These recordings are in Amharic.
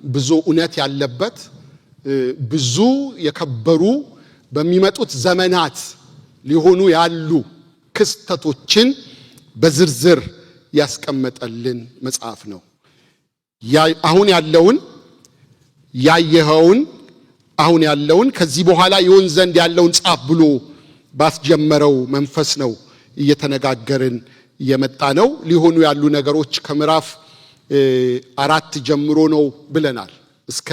ብዙ እውነት ያለበት ብዙ የከበሩ በሚመጡት ዘመናት ሊሆኑ ያሉ ክስተቶችን በዝርዝር ያስቀመጠልን መጽሐፍ ነው። አሁን ያለውን ያየኸውን አሁን ያለውን ከዚህ በኋላ ይሆን ዘንድ ያለውን ጻፍ ብሎ ባስጀመረው መንፈስ ነው እየተነጋገርን የመጣ ነው። ሊሆኑ ያሉ ነገሮች ከምዕራፍ 4 ጀምሮ ነው ብለናል። እስከ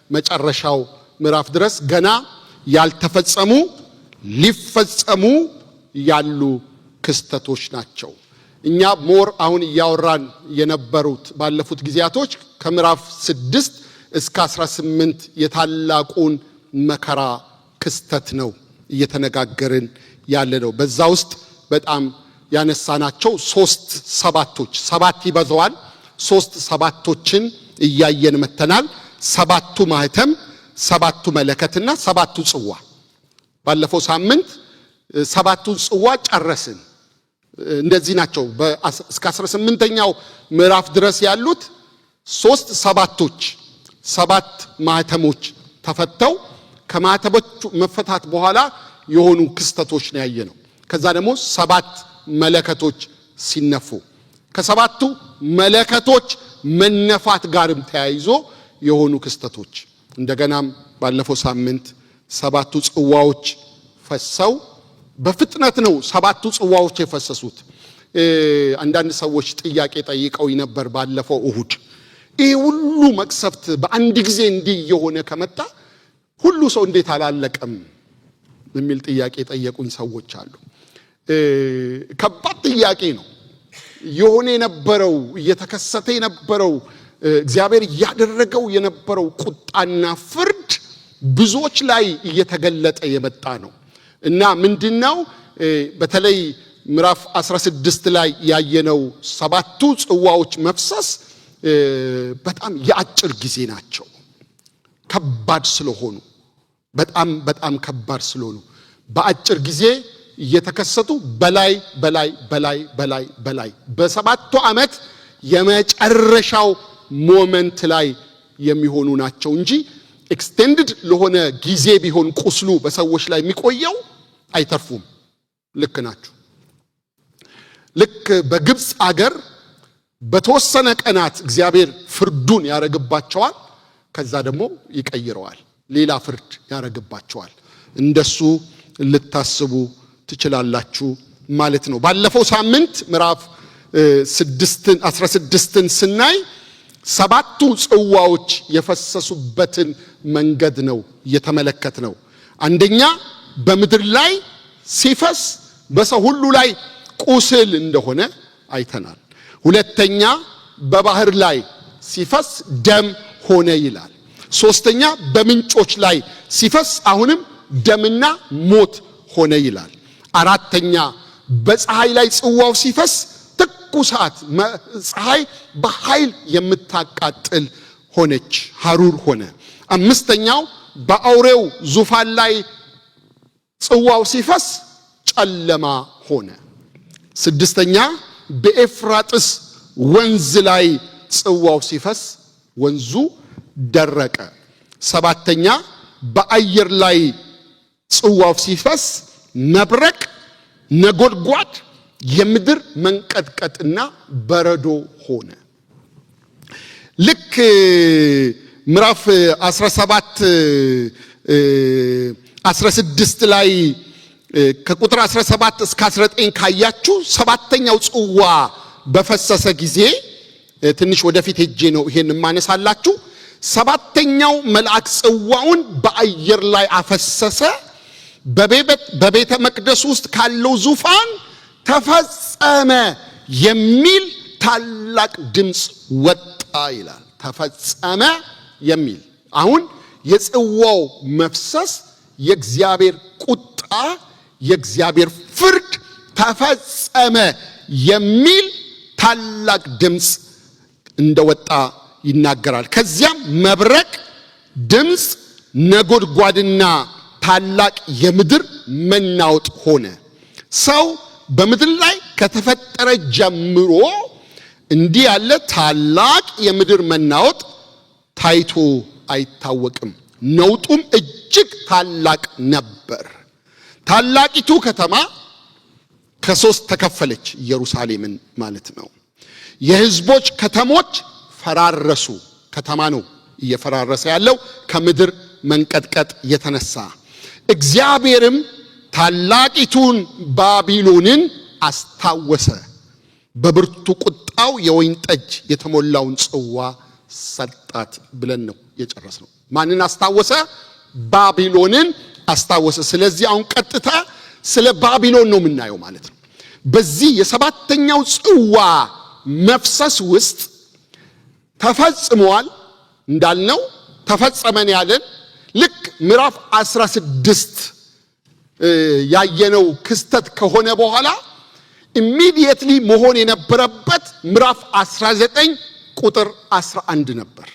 መጨረሻው ምዕራፍ ድረስ ገና ያልተፈጸሙ ሊፈጸሙ ያሉ ክስተቶች ናቸው። እኛ ሞር አሁን ያወራን የነበሩት ባለፉት ጊዜያቶች ከምዕራፍ 6 እስከ 18 የታላቁን መከራ ክስተት ነው እየተነጋገርን ያለ ነው። በዛ ውስጥ በጣም ያነሳናቸው 3 ሰባቶች 7 ይበዛዋል 3 ሰባቶችን እያየን መተናል። 7ቱ ማህተም 7ቱ መለከትና 7ቱ ጽዋ። ባለፈው ሳምንት 7ቱ ጽዋ ጨረስን። እንደዚህ ናቸው። እስከ 18ኛው ምዕራፍ ድረስ ያሉት 3 ሰባቶች 7 ማህተሞች ተፈተው ከማህተሞቹ መፈታት በኋላ የሆኑ ክስተቶች ነው ያየነው። ከዛ ደግሞ 7 መለከቶች ሲነፉ ከ7ቱ መለከቶች መነፋት ጋርም ተያይዞ የሆኑ ክስተቶች እንደገናም ባለፈው ሳምንት 7ቱ ጽዋዎች ፈሰው በፍጥነት ነው 7ቱ ጽዋዎች የፈሰሱት። አንዳንድ ሰዎች ጥያቄ ጠይቀው ነበር ባለፈው እሁድ ይሄ ሁሉ መቅሰፍት በአንድ ጊዜ እንዲህ የሆነ ከመጣ ሁሉ ሰው እንዴት አላለቀም የሚል ጥያቄ ጠየቁኝ ሰዎች አሉ። ከባድ ጥያቄ ነው። የሆነ የነበረው እየተከሰተ የነበረው እግዚአብሔር ያደረገው የነበረው ቁጣና ፍርድ ብዙዎች ላይ እየተገለጠ የመጣ ነው እና ምንድነው በተለይ ምዕራፍ 16 ላይ ያየነው 7ቱ ጽዋዎች መፍሰስ በጣም የአጭር ጊዜ ናቸው። ከባድ ስለሆኑ በጣም ከባድ ስለሆኑ በአጭር ጊዜ እየተከሰቱ በላይ በ7ቱ ዓመት የመጨረሻው ሞመንት ላይ የሚሆኑ ናቸው እንጂ ኤክስቴንድድ ለሆነ ጊዜ ቢሆን ቁስሉ በሰዎች ላይ የሚቆየው አይተርፉም። ልክ ናችሁ። ልክ በግብጽ አገር በተወሰነ ቀናት እግዚአብሔር ፍርዱን ያረግባቸዋል፣ ከዛ ደግሞ ይቀይረዋል፣ ሌላ ፍርድ ያረግባቸዋል። እንደሱ ልታስቡ ትችላላችሁ ማለት ነው። ባለፈው ሳምንት ምዕራፍ 16ን ስናይ 7ቱ ጽዋዎች የፈሰሱበትን መንገድ ነው የተመለከትነው። አንደኛ በምድር ላይ ሲፈስ በሰው ሁሉ ላይ ቁስል እንደሆነ አይተናል። ሁለተኛ በባህር ላይ ሲፈስ ደም ሆነ ይላል። ሶስተኛ በምንጮች ላይ ሲፈስ አሁንም ደምና ሞት ሆነ ይላል። አራተኛ በፀሐይ ላይ ጽዋው ሲፈስ ትኩሳት ፀሐይ በኃይል የምታቃጥል ሆነች፣ ሐሩር ሆነ። አምስተኛው በአውሬው ዙፋን ላይ ጽዋው ሲፈስ ጨለማ ሆነ። ስድስተኛ በኤፍራጥስ ወንዝ ላይ ጽዋው ሲፈስ ወንዙ ደረቀ። ሰባተኛ በአየር ላይ ጽዋው ሲፈስ መብረቅ፣ ነጎድጓድ፣ የምድር መንቀጥቀጥና በረዶ ሆነ። ልክ ምዕራፍ 16 ላይ ከቁጥር 17 እስከ 19 ካያችሁ 7ኛው ጽዋ በፈሰሰ ጊዜ ትንሽ ወደፊት ሄጄ ነው ይሄን ማነሳላችሁ። 7ኛው መልአክ ጽዋውን በአየር ላይ አፈሰሰ። በቤተ መቅደስ ውስጥ ካለው ዙፋን ተፈጸመ የሚል ታላቅ ድምጽ ወጣ ይላል። ተፈጸመ የሚል አሁን የጽዋው መፍሰስ የእግዚአብሔር ቁጣ የእግዚአብሔር ፍርድ ተፈጸመ የሚል ታላቅ ድምጽ እንደወጣ ይናገራል። ከዚያም መብረቅ ድምጽ፣ ነጎድጓድና ታላቅ የምድር መናወጥ ሆነ። ሰው በምድር ላይ ከተፈጠረ ጀምሮ እንዲህ ያለ ታላቅ የምድር መናወጥ ታይቶ አይታወቅም። ነውጡም እጅግ ታላቅ ነበር። ታላቂቱ ከተማ ከሶስት ተከፈለች፣ ኢየሩሳሌምን ማለት ነው። የሕዝቦች ከተሞች ፈራረሱ። ከተማ ነው እየፈራረሰ ያለው ከምድር መንቀጥቀጥ የተነሳ። እግዚአብሔርም ታላቂቱን ባቢሎንን አስታወሰ፣ በብርቱ ቁጣው የወይን ጠጅ የተሞላውን ጽዋ ሰጣት ብለን ነው የጨረስነው። ማንን አስታወሰ? ባቢሎንን አስታወሰ። ስለዚህ አሁን ቀጥታ ስለ ባቢሎን ነው የምናየው ማለት ነው። በዚህ የሰባተኛው ጽዋ መፍሰስ ውስጥ ተፈጽሟል እንዳልነው ተፈጸመን ያለን ልክ ምዕራፍ 16 ያየነው ክስተት ከሆነ በኋላ ኢሚዲየትሊ መሆን የነበረበት ምዕራፍ 19 ቁጥር 11 ነበር።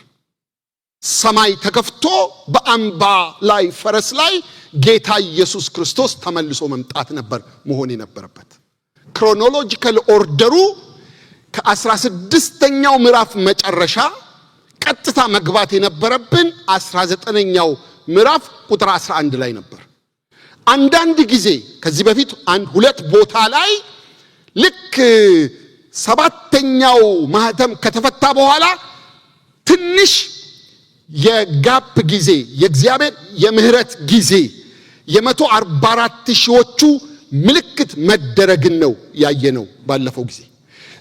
ሰማይ ተከፍቶ በአምባ ላይ ፈረስ ላይ ጌታ ኢየሱስ ክርስቶስ ተመልሶ መምጣት ነበር መሆን የነበረበት። ክሮኖሎጂካል ኦርደሩ ከ16ኛው ምዕራፍ መጨረሻ ቀጥታ መግባት የነበረብን 19ኛው ምዕራፍ ቁጥር 11 ላይ ነበር። አንዳንድ ጊዜ ከዚህ በፊት ሁለት ቦታ ላይ ልክ ሰባተኛው ማህተም ከተፈታ በኋላ ትንሽ የጋፕ ጊዜ የእግዚአብሔር የምህረት ጊዜ የ144 ሺዎቹ ምልክት መደረግን ነው ያየነው ባለፈው ጊዜ።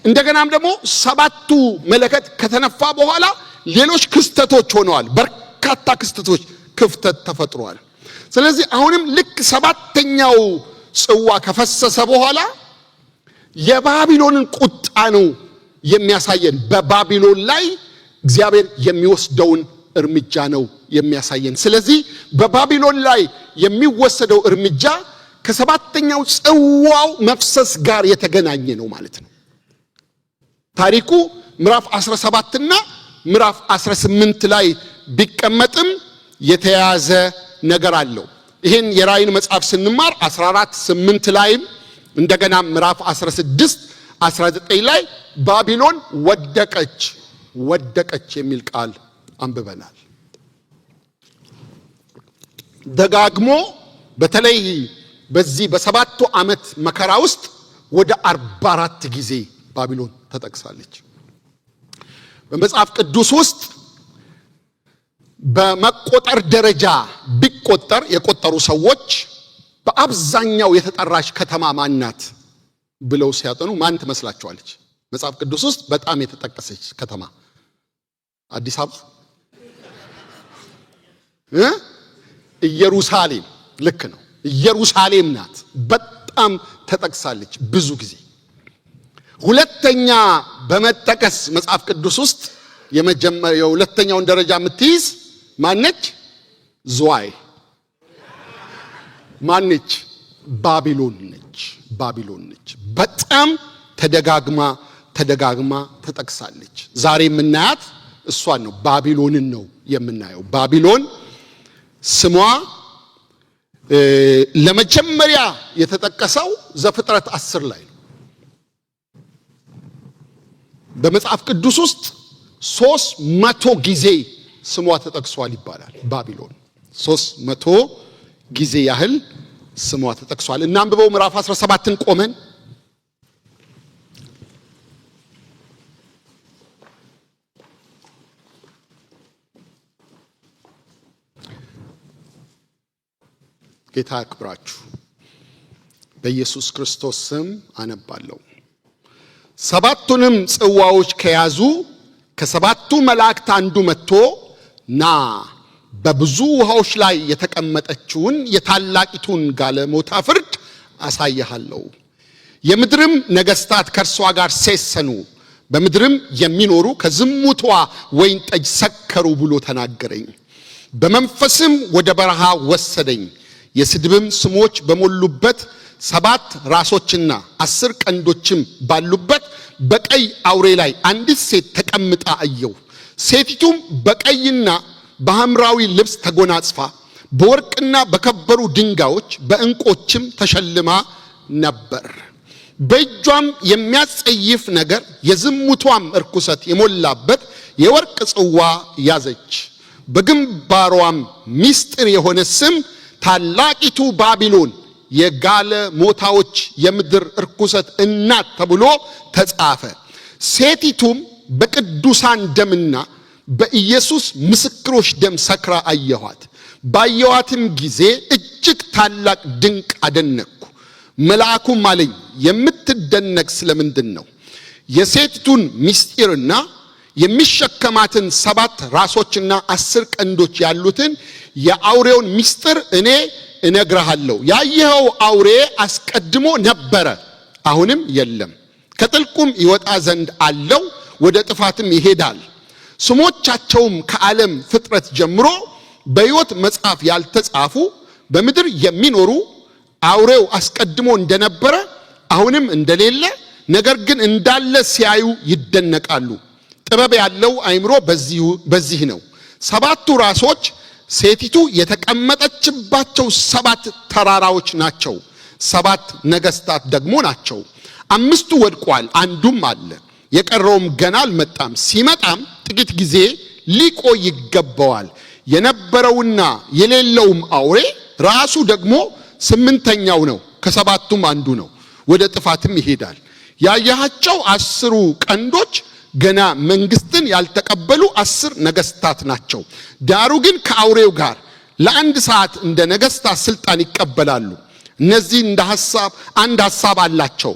እንደገናም ደግሞ ሰባቱ መለከት ከተነፋ በኋላ ሌሎች ክስተቶች ሆነዋል። በርካታ ክስተቶች ክፍተት ተፈጥሯል። ስለዚህ አሁንም ልክ ሰባተኛው ጽዋ ከፈሰሰ በኋላ የባቢሎንን ቁጣ ነው የሚያሳየን። በባቢሎን ላይ እግዚአብሔር የሚወስደውን እርምጃ ነው የሚያሳየን። ስለዚህ በባቢሎን ላይ የሚወሰደው እርምጃ ከሰባተኛው ጽዋው መፍሰስ ጋር የተገናኘ ነው ማለት ነው። ታሪኩ ምዕራፍ 17 እና ምዕራፍ 18 ላይ ቢቀመጥም የተያዘ ነገር አለው። ይሄን የራእይን መጽሐፍ ስንማር 14:8 ላይም እንደገና ምዕራፍ 16:19 ላይ ባቢሎን ወደቀች የሚል ቃል አንብበናል። ደጋግሞ በተለይ በዚህ በሰባቱ ዓመት መከራ ውስጥ ወደ 44 ጊዜ ባቢሎን ተጠቅሳለች። በመጽሐፍ ቅዱስ ውስጥ በመቆጠር ደረጃ ቢቆጠር የቆጠሩ ሰዎች በአብዛኛው የተጠራች ከተማ ማናት ብለው ሲያጠኑ ማን ትመስላችኋለች? መጽሐፍ ቅዱስ ውስጥ በጣም የተጠቀሰች ከተማ አዲስ አበባ፣ ኢየሩሳሌም። ልክ ነው፣ ኢየሩሳሌም ናት። በጣም ተጠቅሳለች ብዙ ጊዜ። ሁለተኛ በመጠቀስ መጽሐፍ ቅዱስ ውስጥ የሁለተኛውን ደረጃ የምትይዝ ማነች? ዝዋይ ማነች? ባቢሎን ነች። በጣም ተደጋግማ ተጠቅሳለች። ዛሬ የምናያት እሷን ነው፣ ባቢሎንን ነው የምናየው። ባቢሎን ስሟ ለመጀመሪያ የተጠቀሰው ዘፍጥረት 10 ላይ ነው። በመጽሐፍ ቅዱስ ውስጥ 300 ጊዜ ስሟ ተጠቅሷል ይባላል። ባቢሎን 300 ጊዜ ያህል ስሟ ተጠቅሷል። እናንብበው ምዕራፍ 17ን ቆመን ጌታ ያክብራችሁ። በኢየሱስ ክርስቶስ ስም አነባለሁ። ሰባቱንም ጽዋዎች ከያዙ ከሰባቱ መላእክት አንዱ መጥቶ ና በብዙ ውሃዎች ላይ የተቀመጠችውን የታላቂቱን ጋለሞታ ፍርድ አሳይሃለሁ። የምድርም ነገስታት ከእርሷ ጋር ሴሰኑ፣ በምድርም የሚኖሩ ከዝሙቷ ወይን ጠጅ ሰከሩ ብሎ ተናገረኝ። በመንፈስም ወደ በረሃ ወሰደኝ። የስድብም ስሞች በሞሉበት 7 ራሶችና 10 ቀንዶችም ባሉበት በቀይ አውሬ ላይ አንዲት ሴት ተቀምጣ አየሁ። ሴቲቱም በቀይና በሐምራዊ ልብስ ተጎናጽፋ በወርቅና በከበሩ ድንጋዮች በዕንቆችም ተሸልማ ነበር። በእጇም የሚያጸይፍ ነገር የዝሙቷም እርኩሰት የሞላበት የወርቅ ጽዋ ያዘች። በግንባሯም ምስጢር የሆነ ስም ታላቂቱ ባቢሎን የጋለሞታዎች የምድር ርኩሰት እናት ተብሎ ተጻፈ። ሴቲቱም በቅዱሳን ደምና በኢየሱስ ምስክሮች ደም ሰክራ አየኋት። ባየኋትም ጊዜ እጅግ ታላቅ ድንቅ አደነቅኩ። መልአኩም አለኝ የምትደነቅ ስለምንድን ነው? የሴቲቱን ምስጢርና የሚሸከማትን 7 ራሶችና 10 ቀንዶች ያሉትን የአውሬውን ምስጢር እኔ እነግርሃለሁ። ያየኸው አውሬ አስቀድሞ ነበረ፣ አሁንም የለም፣ ከጥልቁም ይወጣ ዘንድ አለው፣ ወደ ጥፋትም ይሄዳል። ስሞቻቸውም ከዓለም ፍጥረት ጀምሮ በሕይወት መጽሐፍ ያልተጻፉ በምድር የሚኖሩ አውሬው አስቀድሞ እንደነበረ አሁንም እንደሌለ ነገር ግን እንዳለ ሲያዩ ይደነቃሉ። ጥበብ ያለው አእምሮ በዚህ ነው። 7ቱ ራሶች ሴቲቱ የተቀመጠችባቸው 7 ተራራዎች ናቸው። 7 ነገስታት ደግሞ ናቸው። 5ቱ ወድቋል፣ አንዱም አለ፣ የቀረውም ገና አልመጣም። ሲመጣም ጥቂት ጊዜ ሊቆይ ይገባዋል። የነበረውና የሌለውም አውሬ ራሱ ደግሞ 8ኛው ነው፣ ከ7ቱም አንዱ ነው፣ ወደ ጥፋትም ይሄዳል። ያያቸው 10 ቀንዶች ገና መንግስትን ያልተቀበሉ 10 ነገስታት ናቸው። ዳሩ ግን ከአውሬው ጋር ለአንድ ሰዓት እንደ ነገስታት ስልጣን ይቀበላሉ። እነዚህ አንድ ሐሳብ አላቸው።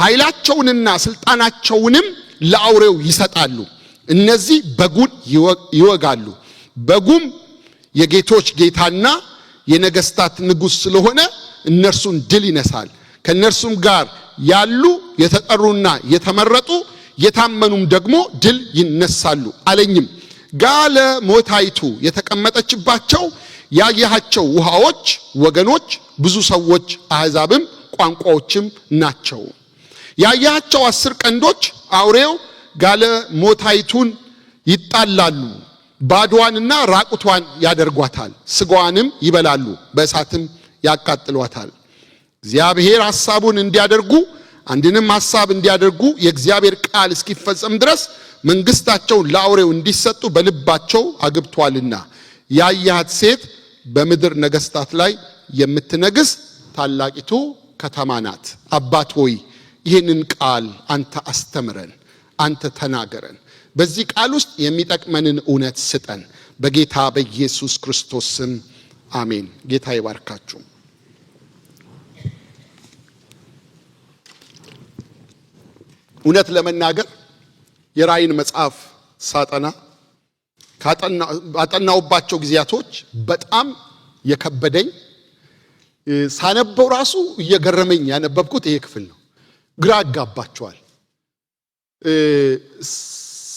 ኃይላቸውንና ስልጣናቸውንም ለአውሬው ይሰጣሉ። እነዚህ በጉን ይወጋሉ። በጉም የጌቶች ጌታና የነገስታት ንጉስ ስለሆነ እነርሱን ድል ይነሳል። ከነርሱም ጋር ያሉ የተጠሩና የተመረጡ የታመኑም ደግሞ ድል ይነሳሉ አለኝም። ጋለሞታይቱ የተቀመጠችባቸው ያየሃቸው ውሃዎች ወገኖች፣ ብዙ ሰዎች፣ አሕዛብም ቋንቋዎችም ናቸው። ያየሃቸው 10 ቀንዶች አውሬው ጋለሞታይቱን ይጣላሉ፣ ባዶዋንና ራቁቷን ያደርጓታል፣ ስጋዋንም ይበላሉ፣ በእሳትም ያቃጥሏታል። እግዚአብሔር ሐሳቡን እንዲያደርጉ አንድንም ሐሳብ እንዲያደርጉ የእግዚአብሔር ቃል እስኪፈጸም ድረስ መንግስታቸውን ለአውሬው እንዲሰጡ በልባቸው አግብቷልና። ያያት ሴት በምድር ነገስታት ላይ የምትነግስ ታላቂቱ ከተማ ናት። አባት ሆይ ይህንን ቃል አንተ አስተምረን፣ አንተ ተናገረን። በዚህ ቃል ውስጥ የሚጠቅመንን እውነት ስጠን። በጌታ በኢየሱስ ክርስቶስ ስም አሜን። ጌታ ይባርካችሁ። እውነት ለመናገር የራእይን መጽሐፍ ባጠናውባቸው ጊዜያቶች በጣም የከበደኝ ሳነበው ራሱ እየገረመኝ ያነበብኩት ይሄ ክፍል ነው። ግራ ያጋባቸዋል።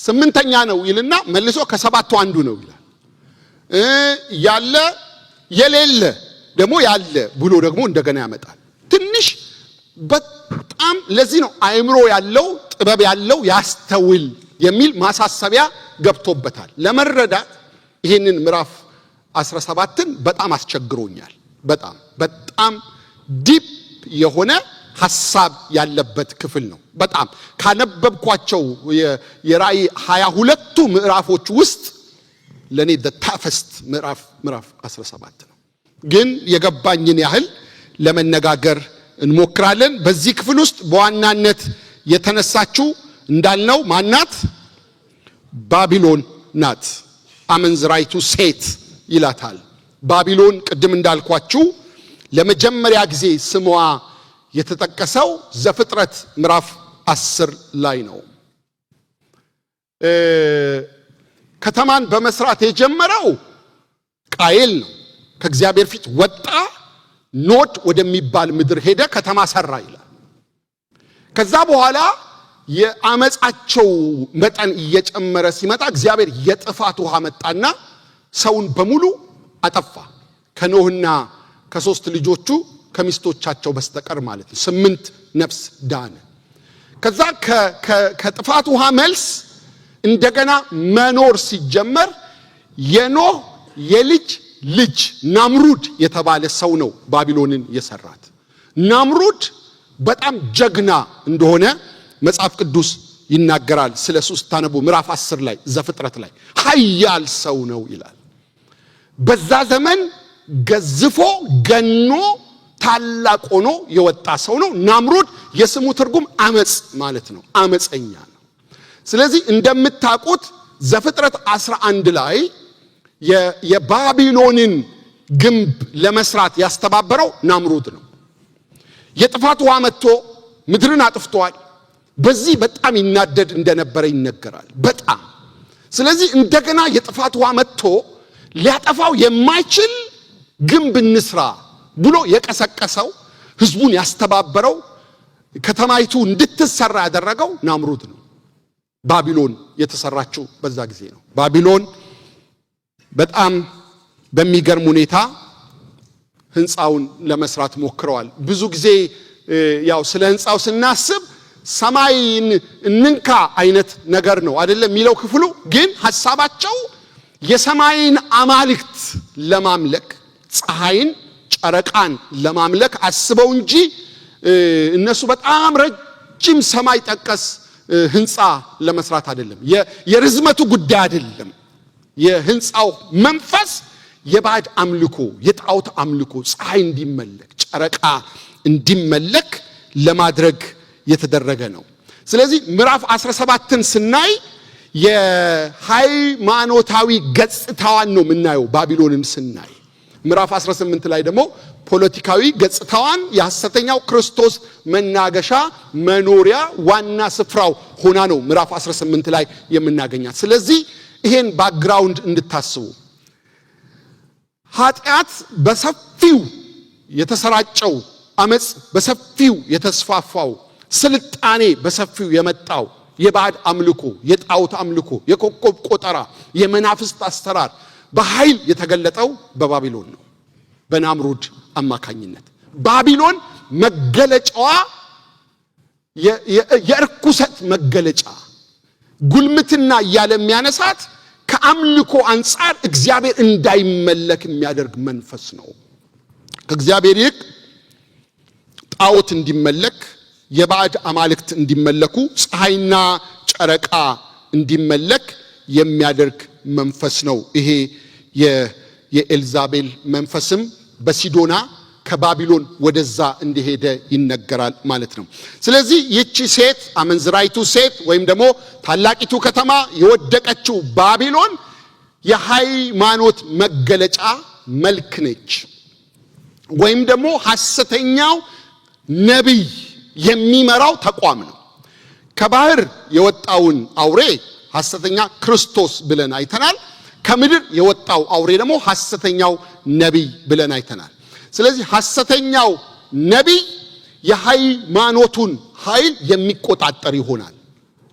8ኛ ነው ይልና መልሶ ከ7ቱ አንዱ ነው ይላል። ያለ የሌለ ደግሞ ያለ ብሎ ደግሞ እንደገና ያመጣል። ትንሽ በጣም ለዚህ ነው አእምሮ ያለው ጥበብ ያለው ያስተውል የሚል ማሳሰቢያ ገብቶበታል። ለመረዳት ይሄንን ምዕራፍ 17ን በጣም አስቸግሮኛል። በጣም ዲፕ የሆነ ሐሳብ ያለበት ክፍል ነው። በጣም ካነበብኳቸው የራእይ 22ቱ ምዕራፎች ውስጥ ለኔ ታፈስት ምዕራፍ 17 ነው። ግን የገባኝን ያህል ለመነጋገር እንሞክራለን። በዚህ ክፍል ውስጥ በዋናነት የተነሳችው እንዳልነው ማናት? ባቢሎን ናት። አመንዝራይቱ ሴት ይላታል። ባቢሎን ቅድም እንዳልኳችሁ ለመጀመሪያ ጊዜ ስሟ የተጠቀሰው ዘፍጥረት ምዕራፍ 10 ላይ ነው። ከተማን በመስራት የጀመረው ቃየል ነው። ከእግዚአብሔር ፊት ወጣ፣ ኖድ ወደሚባል ምድር ሄደ፣ ከተማ ሰራ ይላል። ከዛ በኋላ የአመጻቸው መጠን እየጨመረ ሲመጣ እግዚአብሔር የጥፋት ውሃ መጣና ሰውን በሙሉ አጠፋ። ከኖህና ከ3 ልጆቹ ከሚስቶቻቸው በስተቀር ማለት ነው። 8 ነፍስ ዳነ። ከዛ ከጥፋት ውሃ መልስ እንደገና መኖር ሲጀመር የኖህ የልጅ ልጅ ናምሩድ የተባለ ሰው ነው ባቢሎንን የሰራት። ናምሩድ በጣም ጀግና እንደሆነ መጽሐፍ ቅዱስ ይናገራል። ስለሱ ስታነቡ ምዕራፍ 10 ላይ ዘፍጥረት ላይ ኃያል ሰው ነው ይላል። በዛ ዘመን ገዝፎ ገኖ ታላቅ ሆኖ የወጣ ሰው ነው። ናምሩድ የስሙ ትርጉም አመጽ ማለት ነው፣ አመፀኛ ነው። ስለዚህ እንደምታውቁት ዘፍጥረት 11 ላይ የባቢሎንን ግንብ ለመስራት ያስተባበረው ናምሩድ ነው። የጥፋት ውሃ መጥቶ ምድርን አጥፍቷል። በዚህ በጣም ይናደድ እንደነበረ ይነገራል። በጣም ስለዚህ እንደገና የጥፋት ውሃ መጥቶ ሊያጠፋው የማይችል ግንብ እንስራ ብሎ የቀሰቀሰው ህዝቡን ያስተባበረው ከተማይቱ እንድትሰራ ያደረገው ናምሩድ ነው። ባቢሎን የተሰራችው በዛ ጊዜ ነው። ባቢሎን በጣም በሚገርም ሁኔታ ህንጻውን ለመስራት ሞክረዋል። ብዙ ጊዜ ያው ስለ ህንጻው ስናስብ ሰማይን እንንካ አይነት ነገር ነው አይደለም የሚለው ክፍሉ። ግን ሐሳባቸው የሰማይን አማልክት ለማምለክ ፀሐይን፣ ጨረቃን ለማምለክ አስበው እንጂ እነሱ በጣም ረጅም ሰማይ ጠቀስ ህንጻ ለመስራት አይደለም። የርዝመቱ ጉዳይ አይደለም። የህንጻው መንፈስ የባዕድ አምልኮ፣ የጣዖት አምልኮ፣ ፀሐይ እንዲመለክ፣ ጨረቃ እንዲመለክ ለማድረግ የተደረገ ነው። ስለዚህ ምዕራፍ 17ን ስናይ የሃይማኖታዊ ገጽታዋን ነው የምናየው። ባቢሎንን ስናይ ምዕራፍ 18 ላይ ደግሞ ፖለቲካዊ ገጽታዋን የሐሰተኛው ክርስቶስ መናገሻ መኖሪያ ዋና ስፍራው ሆና ነው ምዕራፍ 18 ላይ የምናገኛት። ስለዚህ ይሄን ባክግራውንድ እንድታስቡ ኃጢአት በሰፊው የተሰራጨው፣ አመጽ በሰፊው የተስፋፋው፣ ስልጣኔ በሰፊው የመጣው የባዕድ አምልኮ፣ የጣዖት አምልኮ፣ የኮከብ ቆጠራ፣ የመናፍስት አሰራር በኃይል የተገለጠው በባቢሎን ነው፣ በናምሩድ አማካኝነት። ባቢሎን መገለጫዋ የርኩሰት መገለጫ፣ ጉልምትና እያለ የሚያነሳት ከአምልኮ አንጻር እግዚአብሔር እንዳይመለክ የሚያደርግ መንፈስ ነው። ከእግዚአብሔር ይልቅ ጣዖት እንዲመለክ፣ የባዕድ አማልክት እንዲመለኩ፣ ፀሐይና ጨረቃ እንዲመለክ የሚያደርግ መንፈስ ነው። ይሄ የኤልዛቤል መንፈስም በሲዶና ከባቢሎን ወደዛ እንደሄደ ይነገራል ማለት ነው። ስለዚህ ይቺ ሴት አመንዝራይቱ ሴት ወይም ደግሞ ታላቂቱ ከተማ የወደቀችው ባቢሎን የሃይማኖት መገለጫ መልክ ነች። ወይም ደግሞ ሐሰተኛው ነቢይ የሚመራው ተቋም ነው። ከባህር የወጣውን አውሬ ሐሰተኛ ክርስቶስ ብለን አይተናል። ከምድር የወጣው አውሬ ደግሞ ሐሰተኛው ነቢይ ብለን አይተናል። ስለዚህ ሐሰተኛው ነቢይ የሃይማኖቱን ኃይል የሚቆጣጠር ይሆናል።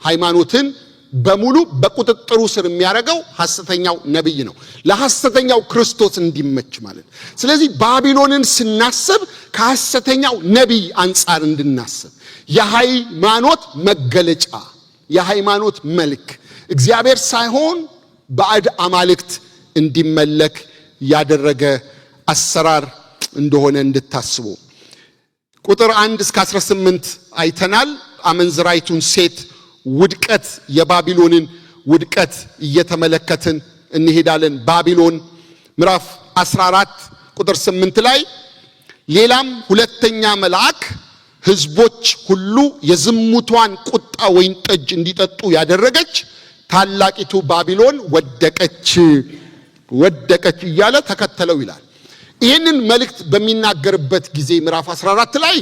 ሃይማኖትን በሙሉ በቁጥጥሩ ስር የሚያደርገው ሐሰተኛው ነቢይ ነው፣ ለሐሰተኛው ክርስቶስ እንዲመች ማለት። ስለዚህ ባቢሎንን ስናስብ ከሐሰተኛው ነቢይ አንጻር እንድናስብ የሃይማኖት መገለጫ፣ የሃይማኖት መልክ፣ እግዚአብሔር ሳይሆን ባዕድ አማልክት እንዲመለክ ያደረገ አሰራር እንደሆነ እንድታስቡ። ቁጥር 1 እስከ 18 አይተናል። አመንዝራይቱን ሴት ውድቀት፣ የባቢሎንን ውድቀት እየተመለከትን እንሄዳለን። ባቢሎን ምዕራፍ 14 ቁጥር 8 ላይ ሌላም ሁለተኛ መልአክ ሕዝቦች ሁሉ የዝሙቷን ቁጣ ወይን ጠጅ እንዲጠጡ ያደረገች ታላቂቱ ባቢሎን ወደቀች እያለ ተከተለው ይላል። ይህንን መልእክት በሚናገርበት ጊዜ ምዕራፍ 14 ላይ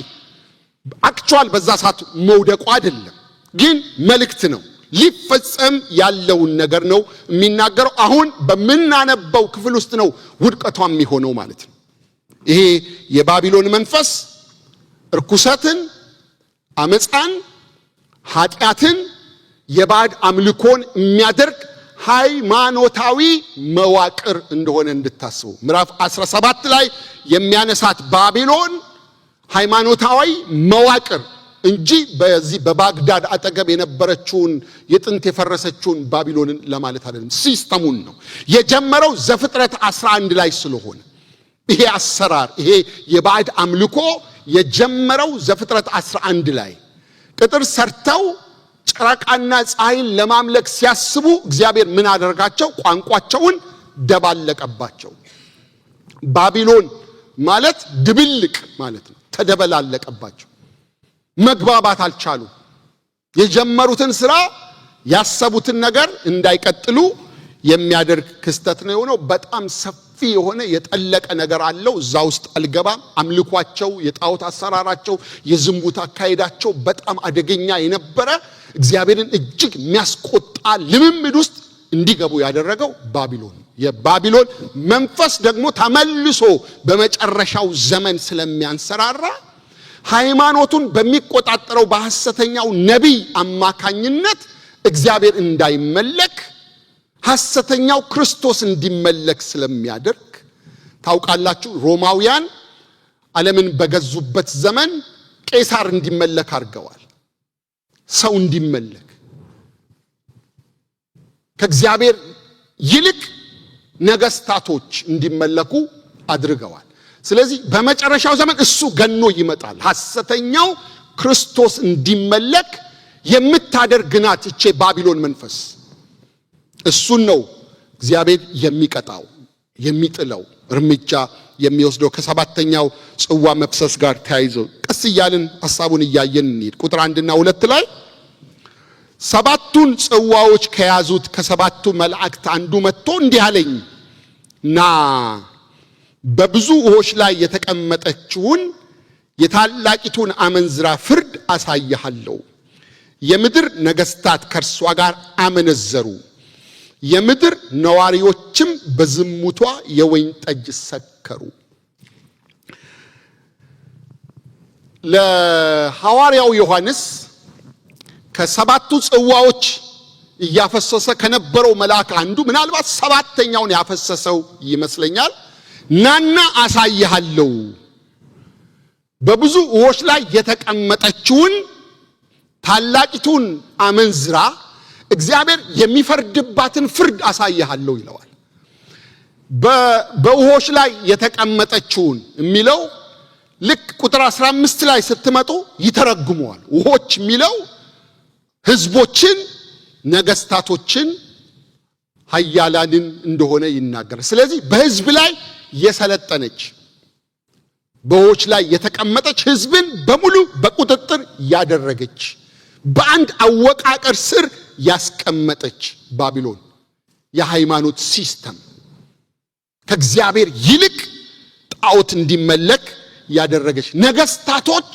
አክቹዋል በዛ ሰዓት መውደቁ አይደለም፣ ግን መልእክት ነው። ሊፈጸም ያለውን ነገር ነው የሚናገረው። አሁን በምናነበው ክፍል ውስጥ ነው ውድቀቷ የሚሆነው ማለት ነው። ይሄ የባቢሎን መንፈስ እርኩሰትን፣ አመፃን፣ ኃጢአትን፣ የባዕድ አምልኮን የሚያደርግ ሃይማኖታዊ መዋቅር እንደሆነ እንድታስቡ። ምዕራፍ 17 ላይ የሚያነሳት ባቢሎን ሃይማኖታዊ መዋቅር እንጂ በዚህ በባግዳድ አጠገብ የነበረችውን የጥንት የፈረሰችውን ባቢሎንን ለማለት አይደለም። ሲስተሙን ነው የጀመረው ዘፍጥረት 11 ላይ ስለሆነ ይሄ አሰራር፣ ይሄ የባዕድ አምልኮ የጀመረው ዘፍጥረት 11 ላይ ቅጥር ሰርተው ጨረቃና ፀሐይን ለማምለክ ሲያስቡ እግዚአብሔር ምን አደረጋቸው? ቋንቋቸውን ደባለቀባቸው። ባቢሎን ማለት ድብልቅ ማለት ነው። ተደበላለቀባቸው። መግባባት አልቻሉ። የጀመሩትን ስራ ያሰቡትን ነገር እንዳይቀጥሉ የሚያደርግ ክስተት ነው የሆነው። በጣም ሰፊ የሆነ የጠለቀ ነገር አለው። እዛ ውስጥ አልገባም። አምልኳቸው፣ የጣዖት አሰራራቸው፣ የዝሙት አካሄዳቸው በጣም አደገኛ የነበረ እግዚአብሔርን እጅግ የሚያስቆጣ ልምምድ ውስጥ እንዲገቡ ያደረገው ባቢሎን። የባቢሎን መንፈስ ደግሞ ተመልሶ በመጨረሻው ዘመን ስለሚያንሰራራ ሃይማኖቱን በሚቆጣጠረው በሐሰተኛው ነቢይ አማካኝነት እግዚአብሔር እንዳይመለክ ሐሰተኛው ክርስቶስ እንዲመለክ ስለሚያደርግ ታውቃላችሁ። ሮማውያን ዓለምን በገዙበት ዘመን ቄሳር እንዲመለክ አድርገዋል። ሰው እንዲመለክ ከእግዚአብሔር ይልቅ ነገስታቶች እንዲመለኩ አድርገዋል። ስለዚህ በመጨረሻው ዘመን እሱ ገኖ ይመጣል። ሐሰተኛው ክርስቶስ እንዲመለክ የምታደርግ ናት እቺ ባቢሎን መንፈስ። እሱን ነው እግዚአብሔር የሚቀጣው፣ የሚጥለው፣ እርምጃ የሚወስደው። ከሰባተኛው ጽዋ መፍሰስ ጋር ተያይዞ ቀስ እያልን ሐሳቡን እያየን እንሂድ። ቁጥር 1 እና 2 ላይ ሰባቱን ጽዋዎች ከያዙት ከሰባቱ መላእክት አንዱ መጥቶ እንዲህ አለኝ፣ ና በብዙ ውኆች ላይ የተቀመጠችውን የታላቂቱን አመንዝራ ፍርድ አሳይሃለሁ። የምድር ነገስታት ከእርሷ ጋር አመነዘሩ፣ የምድር ነዋሪዎችም በዝሙቷ የወይን ጠጅ ሰከሩ። ለሐዋርያው ዮሐንስ ከሰባቱ ጽዋዎች እያፈሰሰ ከነበረው መልአክ አንዱ ምናልባት ሰባተኛውን ያፈሰሰው ይመስለኛል። ናና አሳይሃለሁ፣ በብዙ ውኆች ላይ የተቀመጠችውን ታላቂቱን አመንዝራ እግዚአብሔር የሚፈርድባትን ፍርድ አሳይሃለሁ ይለዋል። በውኆች ላይ የተቀመጠችውን የሚለው ልክ ቁጥር 15 ላይ ስትመጡ ይተረጉመዋል። ውኆች የሚለው ህዝቦችን፣ ነገስታቶችን፣ ኃያላንን እንደሆነ ይናገራል። ስለዚህ በህዝብ ላይ የሰለጠነች በውኆች ላይ የተቀመጠች ህዝብን በሙሉ በቁጥጥር ያደረገች በአንድ አወቃቀር ስር ያስቀመጠች ባቢሎን የሃይማኖት ሲስተም ከእግዚአብሔር ይልቅ ጣዖት እንዲመለክ ያደረገች፣ ነገስታቶች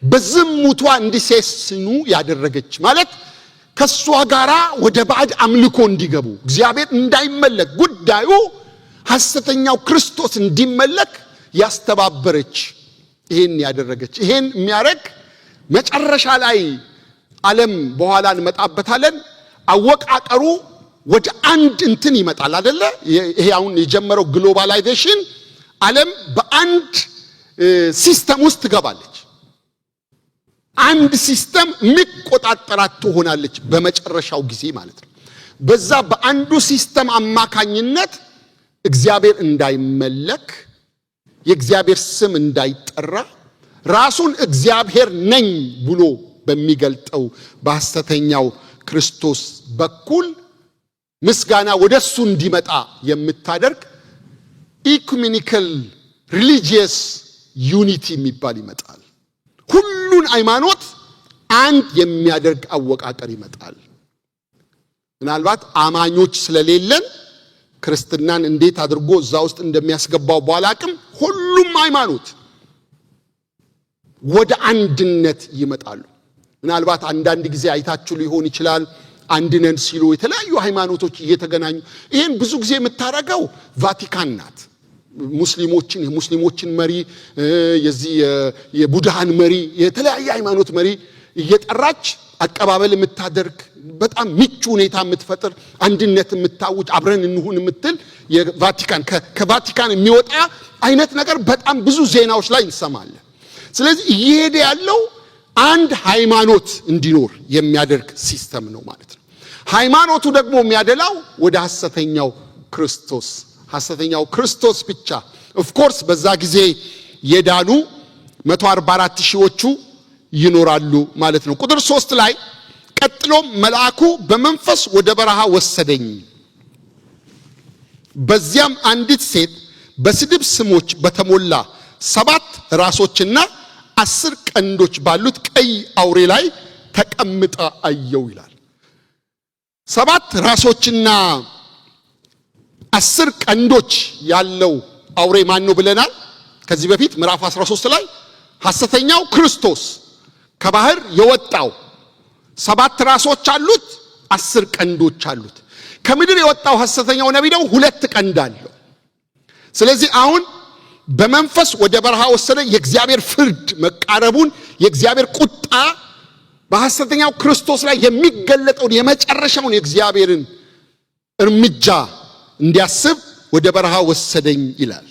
በዝሙቷ እንዲሴስኑ ያደረገች ማለት ከሷ ጋራ ወደ ባዕድ አምልኮ እንዲገቡ እግዚአብሔር እንዳይመለክ ጉዳዩ ሐሰተኛው ክርስቶስ እንዲመለክ ያስተባበረች፣ ይሄን ያደረገች። ይሄን የሚያረግ መጨረሻ ላይ ዓለም በኋላ እንመጣበታለን። አወቃቀሩ ወደ አንድ እንትን ይመጣል አይደለ? ይሄ አሁን የጀመረው ግሎባላይዜሽን ዓለም በአንድ ሲስተም ውስጥ ትገባለች። አንድ ሲስተም የሚቆጣጠራት ትሆናለች በመጨረሻው ጊዜ ማለት ነው። በዛ በአንዱ ሲስተም አማካኝነት እግዚአብሔር እንዳይመለክ፣ የእግዚአብሔር ስም እንዳይጠራ፣ ራሱን እግዚአብሔር ነኝ ብሎ በሚገልጠው በሐሰተኛው ክርስቶስ በኩል ምስጋና ወደሱ እንዲመጣ የምታደርግ ኢኩሜኒካል ሪሊጂየስ ዩኒቲ የሚባል ይመጣል። ሁሉን ሃይማኖት አንድ የሚያደርግ አወቃቀር ይመጣል። ምናልባት አማኞች ስለሌለን ክርስትናን እንዴት አድርጎ እዛ ውስጥ እንደሚያስገባው ባላቅም ሁሉም ሃይማኖት ወደ አንድነት ይመጣሉ። ምናልባት አንዳንድ ጊዜ አይታችሁ ሊሆን ይችላል አንድነን ሲሉ የተለያዩ ሃይማኖቶች እየተገናኙ። ይሄን ብዙ ጊዜ የምታረገው ቫቲካን ናት። የሙስሊሞችን መሪ፣ የዚህ የቡድሃን መሪ፣ የተለያየ ሃይማኖት መሪ እየጠራች አቀባበል የምታደርግ በጣም ምቹ ሁኔታ የምትፈጥር አንድነት የምታውጅ አብረን እንሁን የምትል የቫቲካን ከቫቲካን የሚወጣ አይነት ነገር በጣም ብዙ ዜናዎች ላይ እንሰማለን። ስለዚህ እየሄደ ያለው አንድ ሃይማኖት እንዲኖር የሚያደርግ ሲስተም ነው ማለት ነው። ሃይማኖቱ ደግሞ የሚያደላው ወደ ሐሰተኛው ክርስቶስ ብቻ። ኦፍ ኮርስ በዛ ጊዜ የዳኑ 144 ሺዎቹ ይኖራሉ ማለት ነው። ቁጥር 3 ላይ ቀጥሎም መልአኩ በመንፈስ ወደ በረሃ ወሰደኝ። በዚያም አንዲት ሴት በስድብ ስሞች በተሞላ 7 ራሶችና 10 ቀንዶች ባሉት ቀይ አውሬ ላይ ተቀምጣ አየው ይላል። 7 ራሶችና 10 ቀንዶች ያለው አውሬ ማን ነው ብለናል? ከዚህ በፊት ምዕራፍ 13 ላይ ሐሰተኛው ክርስቶስ ከባህር የወጣው 7 ራሶች አሉት፣ 10 ቀንዶች አሉት። ከምድር የወጣው ሐሰተኛው ነቢይ ደግሞ 2 ቀንድ አለው። ስለዚህ አሁን በመንፈስ ወደ በረሃ ወሰደ። የእግዚአብሔር ፍርድ መቃረቡን፣ የእግዚአብሔር ቁጣ በሐሰተኛው ክርስቶስ ላይ የሚገለጠውን የመጨረሻውን የእግዚአብሔርን እርምጃ እንዲያስብ ወደ በረሃ ወሰደኝ ይላል።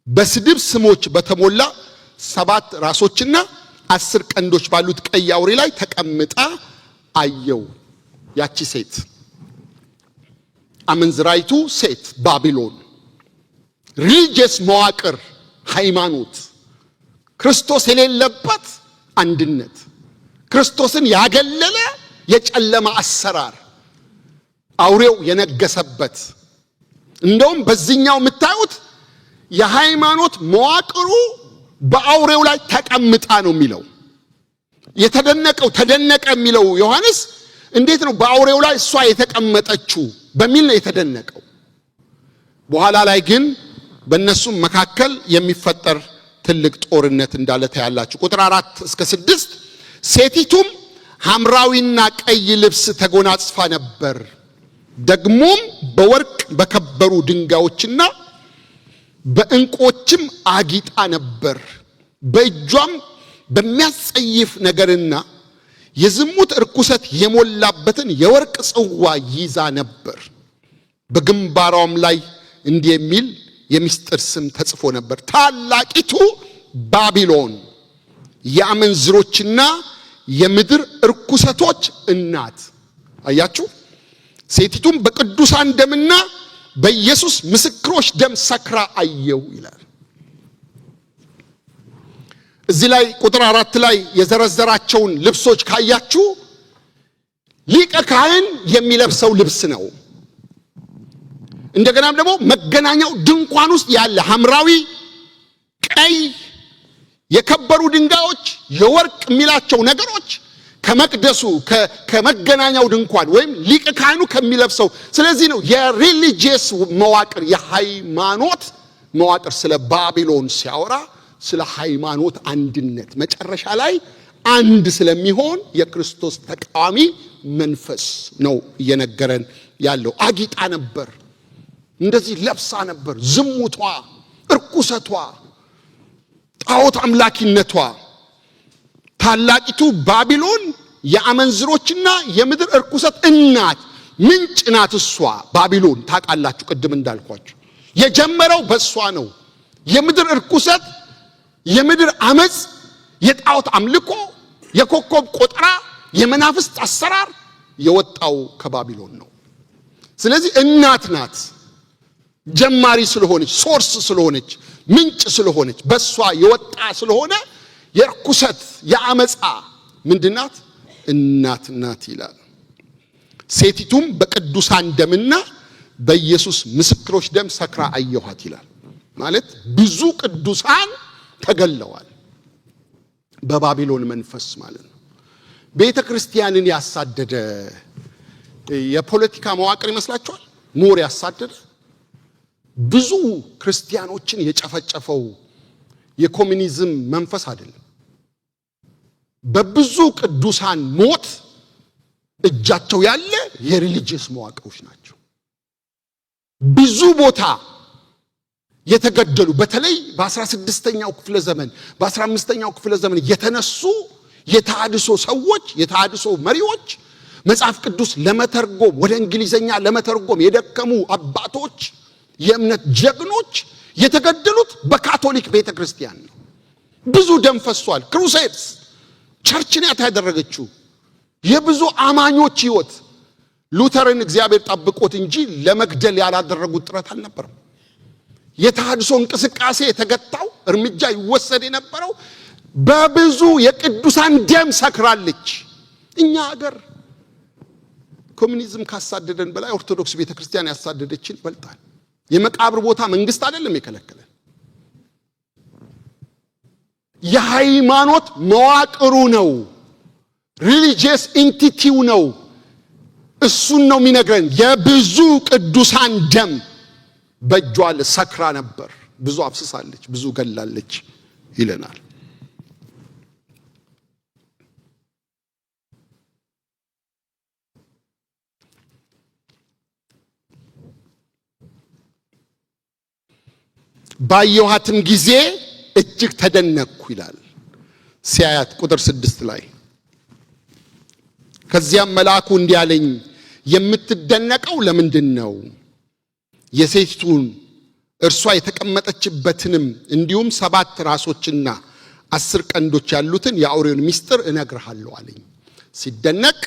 በስድብ ስሞች በተሞላ 7 ራሶችና 10 ቀንዶች ባሉት ቀይ አውሬ ላይ ተቀምጣ አየው። ያቺ ሴት አመንዝራይቱ ሴት ባቢሎን፣ ሪሊጂየስ መዋቅር፣ ሃይማኖት፣ ክርስቶስ የሌለበት አንድነት፣ ክርስቶስን ያገለለ የጨለማ አሰራር አውሬው የነገሰበት። እንደውም በዚህኛው የምታዩት የሃይማኖት መዋቅሩ በአውሬው ላይ ተቀምጣ ነው የሚለው። የተደነቀው ተደነቀ የሚለው ዮሐንስ እንዴት ነው በአውሬው ላይ እሷ የተቀመጠችው በሚል ነው የተደነቀው። በኋላ ላይ ግን በእነሱም መካከል የሚፈጠር ትልቅ ጦርነት እንዳለ ታያላችሁ። ቁጥር 4 እስከ 6 ሴቲቱም ሐምራዊና ቀይ ልብስ ተጎናጽፋ ነበር፣ ደግሞም በወርቅ በከበሩ ድንጋዮችና በዕንቆችም አጊጣ ነበር። በእጇም በሚያስጸይፍ ነገርና የዝሙት እርኩሰት የሞላበትን የወርቅ ጽዋ ይዛ ነበር። በግንባሯም ላይ እንዲህ የሚል የምስጢር ስም ተጽፎ ነበር፣ ታላቂቱ ባቢሎን የአመንዝሮችና የምድር እርኩሰቶች እናት። አያችሁ፣ ሴቲቱም በቅዱሳን ደምና በኢየሱስ ምስክሮች ደም ሰክራ አየው ይላል። እዚህ ላይ ቁጥር 4 ላይ የዘረዘራቸውን ልብሶች ካያችሁ ሊቀ ካህን የሚለብሰው ልብስ ነው። እንደገናም ደግሞ መገናኛው ድንኳን ውስጥ ያለ ሐምራዊ፣ ቀይ የከበሩ ድንጋዮች፣ የወርቅ የሚላቸው ነገሮች ከመቅደሱ ከመገናኛው ድንኳን ወይም ሊቀ ካህኑ ከሚለብሰው። ስለዚህ ነው የሪሊጂየስ መዋቅር የሃይማኖት መዋቅር ስለ ባቢሎን ሲያወራ ስለ ሃይማኖት አንድነት መጨረሻ ላይ አንድ ስለሚሆን የክርስቶስ ተቃዋሚ መንፈስ ነው እየነገረን ያለው። አጊጣ ነበር፣ እንደዚህ ለብሳ ነበር። ዝሙቷ፣ እርኩሰቷ፣ ጣዖት አምላኪነቷ። ታላቂቱ ባቢሎን የአመንዝሮችና የምድር እርኩሰት እናት ምንጭ ናት። እሷ ባቢሎን ታውቃላችሁ፣ ቅድም እንዳልኳችሁ የጀመረው በእሷ ነው። የምድር እርኩሰት፣ የምድር አመጽ፣ የጣዖት አምልኮ፣ የኮከብ ቆጠራ፣ የመናፍስት አሰራር የወጣው ከባቢሎን ነው። ስለዚህ እናት ናት። ጀማሪ ስለሆነች፣ ሶርስ ስለሆነች፣ ምንጭ ስለሆነች፣ በሷ የወጣ ስለሆነ የርኩሰት የአመጻ ምንድናት? እናት ናት ይላል። ሴቲቱም በቅዱሳን ደምና በኢየሱስ ምስክሮች ደም ሰክራ አየኋት ይላል። ማለት ብዙ ቅዱሳን ተገለዋል በባቢሎን መንፈስ ማለት ነው። ቤተ ክርስቲያንን ያሳደደ የፖለቲካ መዋቅር ይመስላችኋል? ሞር ያሳደደ ብዙ ክርስቲያኖችን የጨፈጨፈው የኮሙኒዝም መንፈስ አይደለም። በብዙ ቅዱሳን ሞት እጃቸው ያለ የሪሊጂየስ መዋቅሮች ናቸው። ብዙ ቦታ የተገደሉ በተለይ በ16ኛው ክፍለ ዘመን በ15ኛው ክፍለ ዘመን የተነሱ የተሐድሶ ሰዎች፣ የተሐድሶ መሪዎች መጽሐፍ ቅዱስ ለመተርጎም ወደ እንግሊዘኛ ለመተርጎም የደከሙ አባቶች፣ የእምነት ጀግኖች የተገደሉት በካቶሊክ ቤተክርስቲያን ነው። ብዙ ደም ፈሷል። ክሩሴድስ ቸርችን ያደረገችው የብዙ አማኞች ህይወት ሉተርን እግዚአብሔር ጠብቆት እንጂ ለመግደል ያላደረጉት ጥረት አልነበረም። የተሐድሶ እንቅስቃሴ የተገታው እርምጃ ይወሰድ የነበረው በብዙ የቅዱሳን ደም ሰክራለች። እኛ ሀገር ኮሙኒዝም ካሳደደን በላይ ኦርቶዶክስ ቤተክርስቲያን ያሳደደችን ይበልጣል። የመቃብር ቦታ መንግስት አይደለም የከለከለን፣ የሃይማኖት መዋቅሩ ነው፣ ሪሊጂየስ ኢንቲቲው ነው። እሱን ነው የሚነግረን። የብዙ ቅዱሳን ደም በእጇ ሰክራ ነበር፣ ብዙ አፍስሳለች፣ ብዙ ገላለች ይለናል። ባየኋትም ጊዜ እጅግ ተደነቅኩ ይላል ሲያያት ቁጥር 6 ላይ። ከዚያም መልአኩ እንዲህ አለኝ፣ የምትደነቀው ለምንድን ነው? የሴቲቱን እርሷ የተቀመጠችበትንም እንዲሁም 7 ራሶችና 10 ቀንዶች ያሉትን የአውሬውን ምስጢር እነግርሃለሁ አለኝ። ሲደነቅ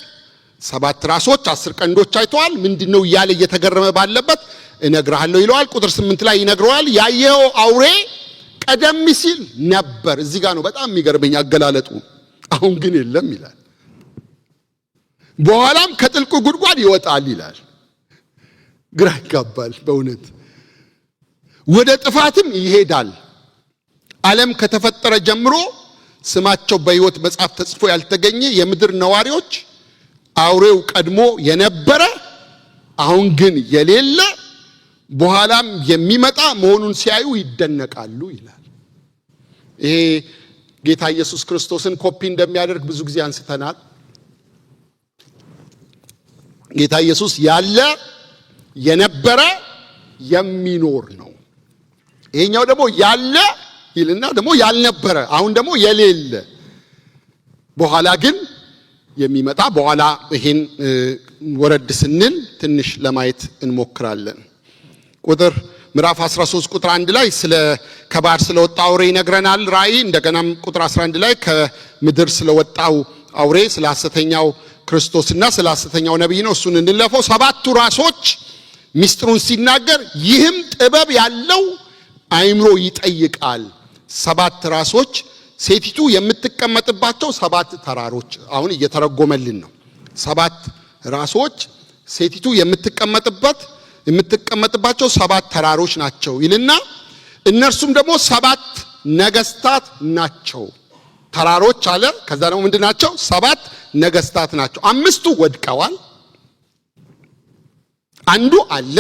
7 ራሶች 10 ቀንዶች አይተዋል። ምንድነው እያለ እየተገረመ ባለበት እነግርሃለሁ ይለዋል። ቁጥር 8 ላይ ይነግረዋል። ያየው አውሬ ቀደም ሲል ነበር። እዚህ ጋር ነው በጣም የሚገርመኝ አገላለጡ። አሁን ግን የለም ይላል። በኋላም ከጥልቁ ጉድጓድ ይወጣል ይላል። ግራ ይጋባል በእውነት። ወደ ጥፋትም ይሄዳል። ዓለም ከተፈጠረ ጀምሮ ስማቸው በሕይወት መጽሐፍ ተጽፎ ያልተገኘ የምድር ነዋሪዎች አውሬው ቀድሞ የነበረ አሁን ግን የሌለ በኋላም የሚመጣ መሆኑን ሲያዩ ይደነቃሉ ይላል። ይሄ ጌታ ኢየሱስ ክርስቶስን ኮፒ እንደሚያደርግ ብዙ ጊዜ አንስተናል። ጌታ ኢየሱስ ያለ የነበረ የሚኖር ነው። ይሄኛው ደግሞ ያለ ይልና ደግሞ ያልነበረ አሁን ደግሞ የሌለ በኋላ ግን የሚመጣ በኋላ ይሄን ወረድ ስንል ትንሽ ለማየት እንሞክራለን። ቁጥር ምዕራፍ 13 ቁጥር 1 ላይ ስለ ከባህር ስለወጣው አውሬ ይነግረናል ራእይ። እንደገናም ቁጥር 11 ላይ ከምድር ስለወጣው አውሬ ስለ ሐሰተኛው ክርስቶስና ስለ ሐሰተኛው ነብይ ነው። እሱን እንለፈው። 7ቱ ራሶች ምስጢሩን ሲናገር ይህም ጥበብ ያለው አይምሮ ይጠይቃል። 7 ራሶች ሴቲቱ የምትቀመጥባቸው 7 ተራሮች አሁን እየተረጎመልን ነው። 7 ራሶች ሴቲቱ የምትቀመጥባቸው 7 ተራሮች ናቸው ይልና እነርሱም ደግሞ 7 ነገስታት ናቸው። ተራሮች አለ። ከዛ ደግሞ ምንድናቸው? 7 ነገስታት ናቸው። 5ቱ ወድቀዋል፣ አንዱ አለ፣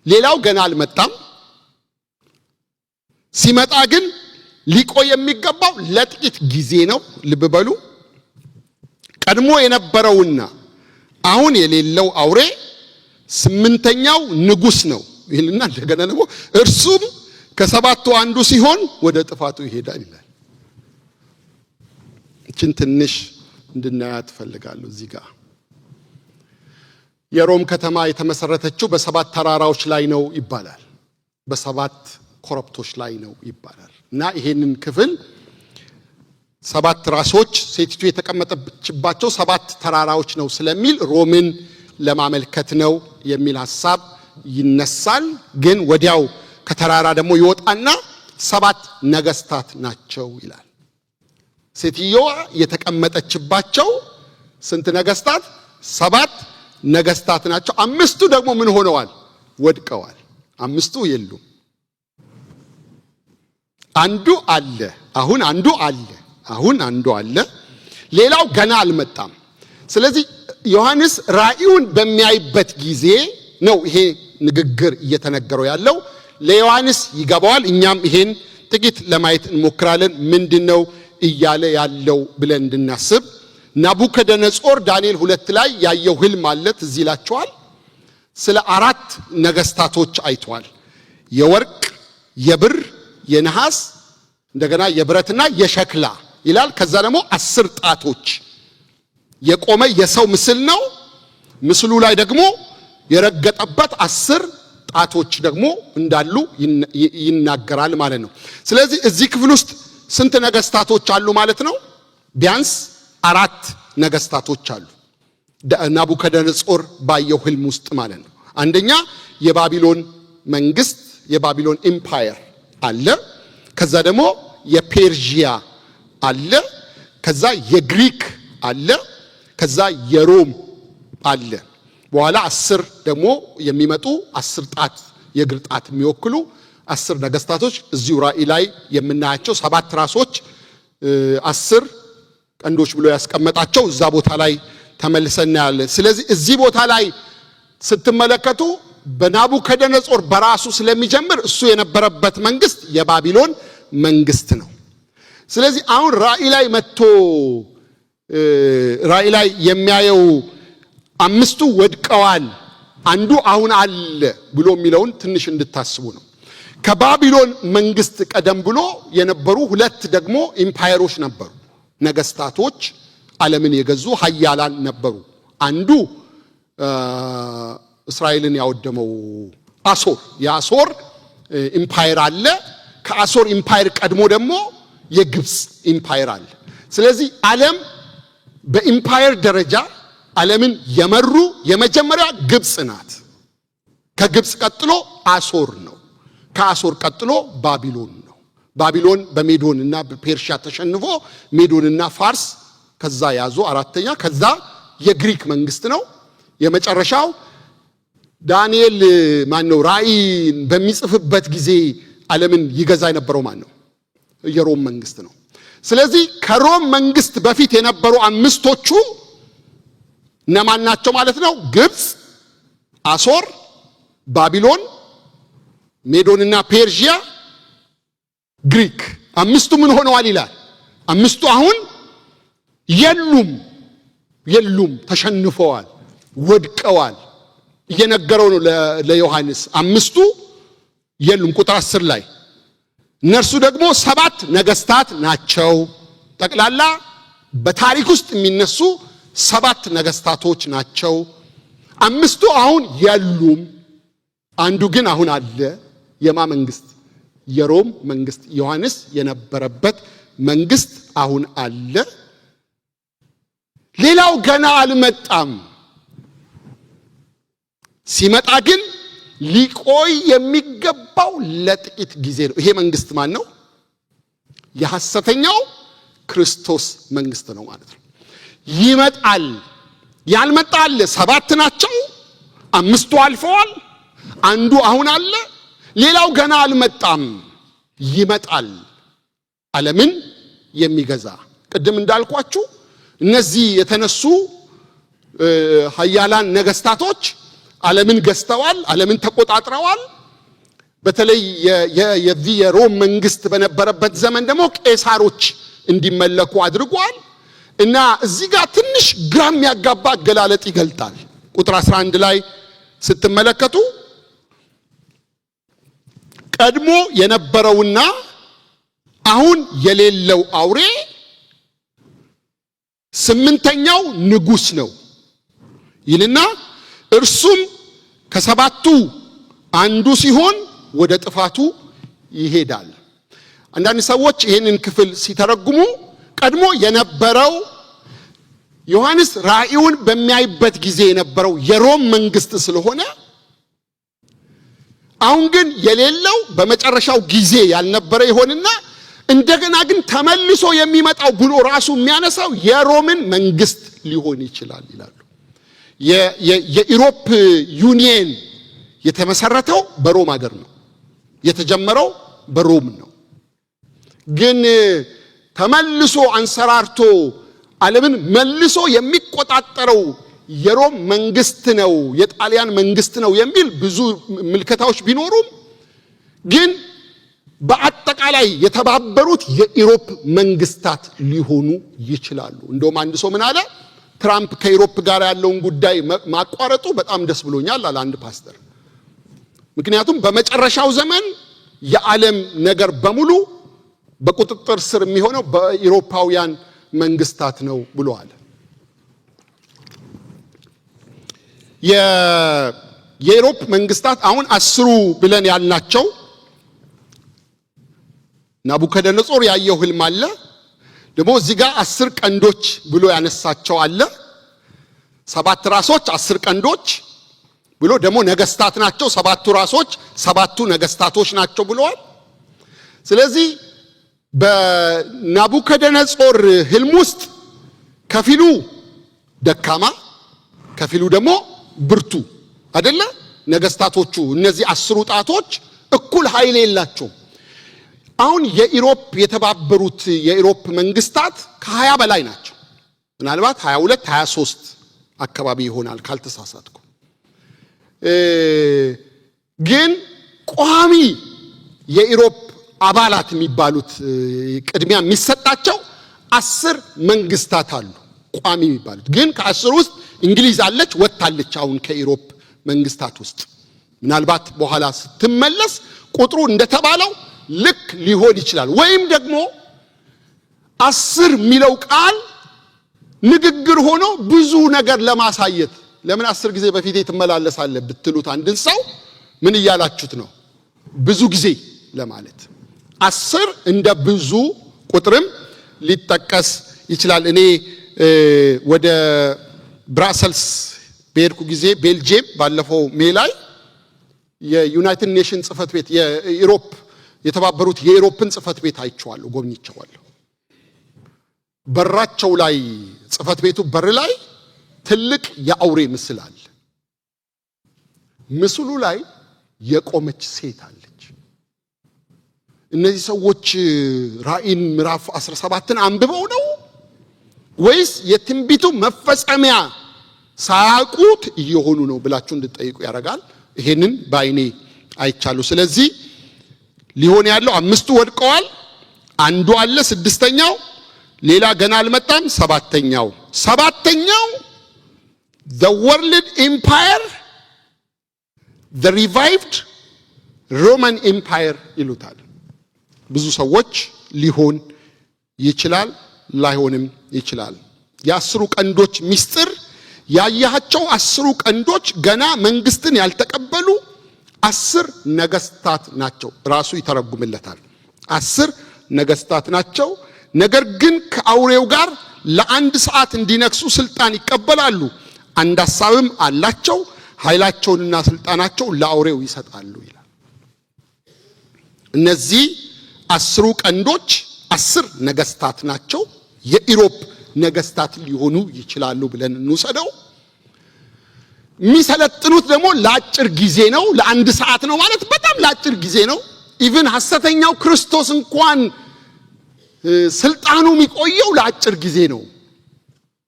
ሌላው ገና አልመጣም። ሲመጣ ግን ሊቆይ የሚገባው ለጥቂት ጊዜ ነው። ልብ በሉ። ቀድሞ የነበረውና አሁን የሌለው አውሬ 8ኛው ንጉስ ነው ይልና እንደገና ደግሞ እርሱም ከ7ቱ አንዱ ሲሆን ወደ ጥፋቱ ይሄዳል ይላል። እቺን ትንሽ እንድናያት ፈልጋለሁ። እዚህ ጋር የሮም ከተማ የተመሰረተችው በ7 ተራራዎች ላይ ነው ይባላል። በ7 ኮረብቶች ላይ ነው ይባላል። እና ይሄንን ክፍል 7 ራሶች ሴቲቱ የተቀመጠችባቸው 7 ተራራዎች ነው ስለሚል ሮምን ለማመልከት ነው የሚል ሐሳብ ይነሳል። ግን ወዲያው ከተራራ ደግሞ ይወጣና 7 ነገስታት ናቸው ይላል። ሴትዮዋ የተቀመጠችባቸው ስንት ነገስታት? 7 ነገስታት ናቸው። 5ቱ ደግሞ ምን ሆነዋል? ወድቀዋል። 5ቱ የሉም። አንዱ አለ። አሁን አንዱ አለ፣ ሌላው ገና አልመጣም። ስለዚህ ዮሐንስ ራእዩን በሚያይበት ጊዜ ነው ይሄ ንግግር እየተነገረው ያለው። ለዮሐንስ ይገባዋል። እኛም ይሄን ጥቂት ለማየት እንሞክራለን። ምንድነው እያለ ያለው ብለን እንድናስብ። ናቡከደነጾር ዳንኤል 2 ላይ ያየው ህልም አለ፣ ትዝ ይላችኋል። ስለ 4 ነገስታቶች አይቷል። የወርቅ፣ የብር፣ የነሐስ እንደገና የብረትና የሸክላ ይላል። ከዛ ደግሞ 10 ጣቶች የቆመ የሰው ምስል ነው። ምስሉ ላይ ደግሞ የረገጠበት 10 ጣቶች ደግሞ እንዳሉ ይናገራል ማለት ነው። ስለዚህ እዚህ ክፍል ውስጥ ስንት ነገስታቶች አሉ ማለት ነው? ቢያንስ 4 ነገስታቶች አሉ ናቡከደነጾር ባየው ህልም ውስጥ ማለት ነው። አንደኛ የባቢሎን መንግስት፣ የባቢሎን ኤምፓየር አለ። ከዛ ደግሞ የፔርሺያ አለ። ከዛ የግሪክ አለ። ከዛ የሮም አለ። በኋላ 10 ደግሞ የሚመጡ 10 ጣት የእግር ጣት የሚወክሉ 10 ነገስታቶች እዚሁ ራእይ ላይ የምናያቸው 7 ራሶች 10 ቀንዶች ብሎ ያስቀመጣቸው እዛ ቦታ ላይ ተመልሰና ያለ። ስለዚህ እዚህ ቦታ ላይ ስትመለከቱ በናቡከደነጾር በራሱ ስለሚጀምር እሱ የነበረበት መንግስት የባቢሎን መንግስት ነው። ስለዚህ አሁን ራእይ ላይ መጥቶ ራእይ ላይ የሚያየው 5ቱ ወድቀዋል አንዱ አሁን አለ ብሎ የሚለውን ትንሽ እንድታስቡ ነው። ከባቢሎን መንግስት ቀደም ብሎ የነበሩ 2 ደግሞ ኢምፓየሮች ነበሩ፣ ነገስታቶች ዓለምን የገዙ ኃያላን ነበሩ። አንዱ እስራኤልን ያወደመው አሶር፣ የአሶር ኢምፓየር አለ። ከአሶር ኢምፓየር ቀድሞ ደግሞ የግብጽ ኢምፓየር አለ። ስለዚህ ዓለም በኢምፓየር ደረጃ ዓለምን የመሩ የመጀመሪያ ግብጽ ናት። ከግብጽ ቀጥሎ አሶር ነው። ከአሶር ቀጥሎ ባቢሎን ነው። ባቢሎን በሜዶንና በፔርሺያ ተሸንፎ ሜዶንና ፋርስ ከዛ ያዙ አራተኛ። ከዛ የግሪክ መንግስት ነው የመጨረሻው። ዳንኤል ማነው ራእይ በሚጽፍበት ጊዜ ዓለምን ይገዛ የነበረው ማን ነው? የሮም መንግስት ነው። ስለዚህ ከሮም መንግስት በፊት የነበሩ 5ቶቹ እነማን ናቸው ማለት ነው? ግብጽ፣ አሶር፣ ባቢሎን፣ ሜዶንና ፔርሺያ፣ ግሪክ። 5ቱ ምን ሆነዋል ይላል? 5ቱ አሁን የሉም፣ ተሸንፈዋል፣ ወድቀዋል እየነገረው ነው ለዮሐንስ። 5ቱ የሉም። ቁጥር 10 ላይ እነርሱ ደግሞ 7 ነገስታት ናቸው። ጠቅላላ በታሪክ ውስጥ የሚነሱ 7 ነገስታቶች ናቸው። 5ቱ አሁን የሉም፣ አንዱ ግን አሁን አለ። የማ መንግስት? የሮም መንግስት። ዮሐንስ የነበረበት መንግስት አሁን አለ። ሌላው ገና አልመጣም። ሲመጣ ግን ሊቆይ የሚገባው ለጥቂት ጊዜ ነው። ይሄ መንግስት ማን ነው? የሐሰተኛው ክርስቶስ መንግስት ነው ማለት ነው። ይመጣል። ያልመጣ አለ። 7 ናቸው። 5ቱ አልፈዋል፣ አንዱ አሁን አለ፣ ሌላው ገና አልመጣም። ይመጣል ዓለምን የሚገዛ። ቅድም እንዳልኳችሁ እነዚህ የተነሱ ኃያላን ነገስታቶች ዓለምን ገዝተዋል፣ ዓለምን ተቆጣጥረዋል። በተለይ የሮም መንግስት በነበረበት ዘመን ደግሞ ቄሳሮች እንዲመለኩ አድርጓል። እና እዚህ ጋር ትንሽ ግራም ያጋባ አገላለጥ ይገልጣል። ቁጥር 11 ላይ ስትመለከቱ ቀድሞ የነበረውና አሁን የሌለው አውሬ 8ኛው ንጉስ ነው ይልና እርሱም ከ7ቱ አንዱ ሲሆን ወደ ጥፋቱ ይሄዳል። አንዳንድ ሰዎች ይሄንን ክፍል ሲተረጉሙ ቀድሞ የነበረው ዮሐንስ ራእዩን በሚያይበት ጊዜ የነበረው የሮም መንግስት ስለሆነ አሁን ግን የሌለው በመጨረሻው ጊዜ ያልነበረ ይሆንና እንደገና ግን ተመልሶ የሚመጣው ብሎ ራሱ የሚያነሳው የሮምን መንግስት ሊሆን ይችላል ይላሉ። የኢሮፕ ዩኒየን የተመሰረተው በሮም ሀገር ነው። የተጀመረው በሮም ነው። ግን ተመልሶ አንሰራርቶ ዓለምን መልሶ የሚቆጣጠረው የሮም መንግስት ነው፣ የጣሊያን መንግስት ነው የሚል ብዙ ምልከታዎች ቢኖሩም ግን በአጠቃላይ የተባበሩት የኢሮፕ መንግስታት ሊሆኑ ይችላሉ። እንደውም አንድ ሰው ምን አለ? ትራምፕ ከኢሮፕ ጋር ያለውን ጉዳይ ማቋረጡ በጣም ደስ ብሎኛል አለ አንድ ፓስተር። ምክንያቱም በመጨረሻው ዘመን የዓለም ነገር በሙሉ በቁጥጥር ስር የሚሆነው በኢሮፓውያን መንግስታት ነው ብለዋል። የኢሮፕ መንግስታት አሁን 10 ብለን ያልናቸው ናቡከደነጾር ያየው ህልም አለ። ደግሞ እዚህ ጋር 10 ቀንዶች ብሎ ያነሳቸው አለ። 7 ራሶች 10 ቀንዶች ብሎ ደግሞ ነገስታት ናቸው። 7ቱ ራሶች 7ቱ ነገስታቶች ናቸው ብለዋል። ስለዚህ በናቡከደነጾር ህልም ውስጥ ከፊሉ ደካማ ከፊሉ ደግሞ ብርቱ አይደለ? ነገስታቶቹ እነዚህ 10 ጣቶች እኩል ኃይል የላቸውም። አሁን የኢሮፕ የተባበሩት የኢሮፕ መንግስታት ከ20 በላይ ናቸው። ምናልባት 22 23 አካባቢ ይሆናል ካልተሳሳትኩ። ግን ቋሚ የኢሮፕ አባላት የሚባሉት ቅድሚያ የሚሰጣቸው 10 መንግስታት አሉ ቋሚ የሚባሉት። ግን ከ10 ውስጥ እንግሊዝ አለች ወጣለች አሁን ከኢሮፕ መንግስታት ውስጥ። ምናልባት በኋላ ስትመለስ ቁጥሩ እንደተባለው ልክ ሊሆን ይችላል። ወይም ደግሞ 10 የሚለው ቃል ንግግር ሆኖ ብዙ ነገር ለማሳየት ለምን 10 ጊዜ በፊቴ ትመላለሳለህ ብትሉት አንድን ሰው ምን እያላችሁት ነው? ብዙ ጊዜ ለማለት 10 እንደ ብዙ ቁጥርም ሊጠቀስ ይችላል። እኔ ወደ ብራሰልስ በሄድኩ ጊዜ ቤልጂየም ባለፈው ሜይ ላይ የዩናይትድ ኔሽን ጽፈት ቤት የኢሮፕ የተባበሩት የኢሮፕን ጽፈት ቤት አይቼዋለሁ፣ ጎብኝቼዋለሁ። በራቸው ላይ ጽፈት ቤቱ በር ላይ ትልቅ የአውሬ ምስል አለ። ምስሉ ላይ የቆመች ሴት አለች። እነዚህ ሰዎች ራእይን ምዕራፍ 17ን አንብበው ነው ወይስ የትንቢቱ መፈጸሚያ ሳያውቁት እየሆኑ ነው ብላችሁ እንድትጠይቁ ያደርጋል። ይሄንን በአይኔ አይቻለሁ። ስለዚህ ሊሆን ያለው 5ቱ ወድቀዋል፣ አንዱ አለ፣ 6ኛው ሌላ ገና አልመጣም፣ 7ኛው the world empire, the revived Roman empire ይሉታል። ብዙ ሰዎች ሊሆን ይችላል ላይሆንም ይችላል። የ10 ቀንዶች ሚስጥር ያያቸው 10 ቀንዶች ገና መንግስትን ያልተቀበሉ 10 ነገስታት ናቸው። ራሱ ይተረጉምለታል። 10 ነገስታት ናቸው። ነገር ግን ከአውሬው ጋር ለአንድ ሰዓት እንዲነግሱ ስልጣን ይቀበላሉ። አንድ ሐሳብም አላቸው። ኃይላቸውንና ስልጣናቸው ለአውሬው ይሰጣሉ ይላል። እነዚህ 10 ቀንዶች 10 ነገስታት ናቸው። የኢሮፕ ነገስታት ሊሆኑ ይችላሉ ብለን እንውሰደው። የሚሰለጥኑት ደግሞ ለአጭር ጊዜ ነው። ለአንድ ሰዓት ነው ማለት በጣም ለአጭር ጊዜ ነው። ኢቭን ሐሰተኛው ክርስቶስ እንኳን ስልጣኑ የሚቆየው ለአጭር ጊዜ ነው።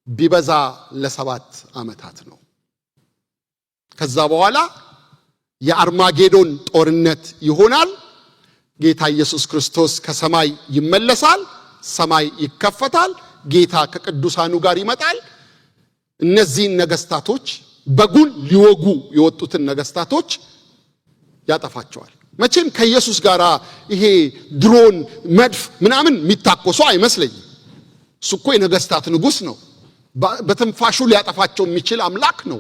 ቢበዛ ለ7 ዓመታት ነው። ከዛ በኋላ የአርማጌዶን ጦርነት ይሆናል። ጌታ ኢየሱስ ክርስቶስ ከሰማይ ይመለሳል። ሰማይ ይከፈታል። ጌታ ከቅዱሳኑ ጋር ይመጣል። እነዚህን ነገስታቶች በጉን ሊወጉ የወጡትን ነገስታቶች ያጠፋቸዋል። መቼም ከኢየሱስ ጋር ይሄ ድሮን መድፍ ምናምን የሚታኮሱ አይመስለኝም። እሱ እኮ የነገስታት ንጉስ ነው። በትንፋሹ ሊያጠፋቸው የሚችል አምላክ ነው።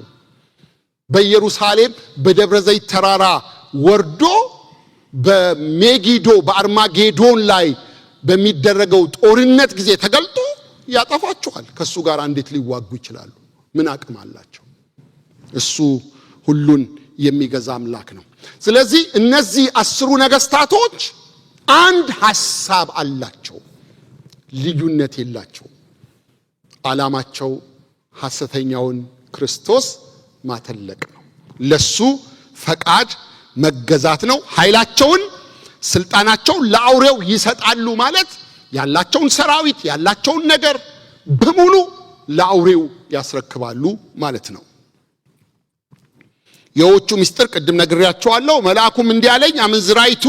በኢየሩሳሌም በደብረ ዘይት ተራራ ወርዶ በሜጊዶ በአርማጌዶን ላይ በሚደረገው ጦርነት ጊዜ ተገልጦ ያጠፋቸዋል። ከሱ ጋር እንዴት ሊዋጉ ይችላሉ? ምን አቅም አላቸው? እሱ ሁሉን የሚገዛ አምላክ ነው። ስለዚህ እነዚህ 10 ነገስታቶች አንድ ሐሳብ አላቸው፣ ልዩነት የላቸው። ዓላማቸው ሐሰተኛውን ክርስቶስ ማተለቅ ነው። ለሱ ፈቃድ መገዛት ነው። ኃይላቸውን ስልጣናቸውን ለአውሬው ይሰጣሉ ማለት ያላቸውን ሰራዊት ያላቸውን ነገር በሙሉ ለአውሬው ያስረክባሉ ማለት ነው። የዎቹ ምስጢር ቅድም ነግሬያቸዋለሁ። መልአኩም እንዲህ አለኝ፣ አመንዝራይቱ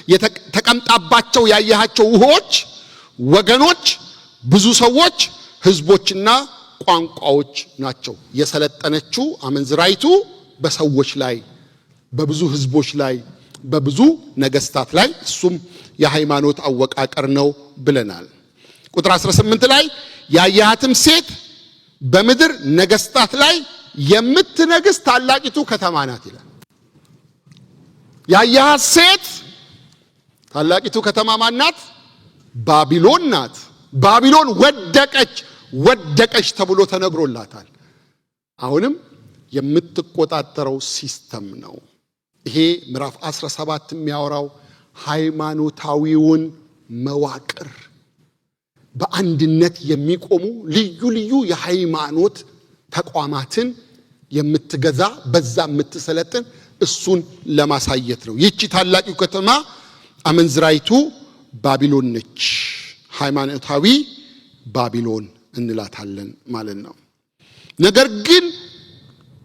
የተቀምጣባቸው ያያቸው ውሆች፣ ወገኖች፣ ብዙ ሰዎች፣ ህዝቦችና ቋንቋዎች ናቸው። የሰለጠነችው አመንዝራይቱ በሰዎች ላይ፣ በብዙ ህዝቦች ላይ፣ በብዙ ነገስታት ላይ፣ እሱም የሃይማኖት አወቃቀር ነው ብለናል። ቁጥር 18 ላይ ያያትም ሴት በምድር ነገስታት ላይ የምትነግስ ታላቂቱ ከተማ ናት ይላል። ያያት ሴት ታላቂቱ ከተማ ማናት? ባቢሎን ናት። ባቢሎን ወደቀች ተብሎ ተነግሮላታል። አሁንም የምትቆጣጠረው ሲስተም ነው። ይሄ ምዕራፍ 17 የሚያወራው ሃይማኖታዊውን መዋቅር፣ በአንድነት የሚቆሙ ልዩ ልዩ የሃይማኖት ተቋማትን የምትገዛ በዛ የምትሰለጥን እሱን ለማሳየት ነው። ይህች ታላቂው ከተማ አመንዝራይቱ ባቢሎን ነች። ሃይማኖታዊ ባቢሎን እንላታለን ማለት ነው። ነገር ግን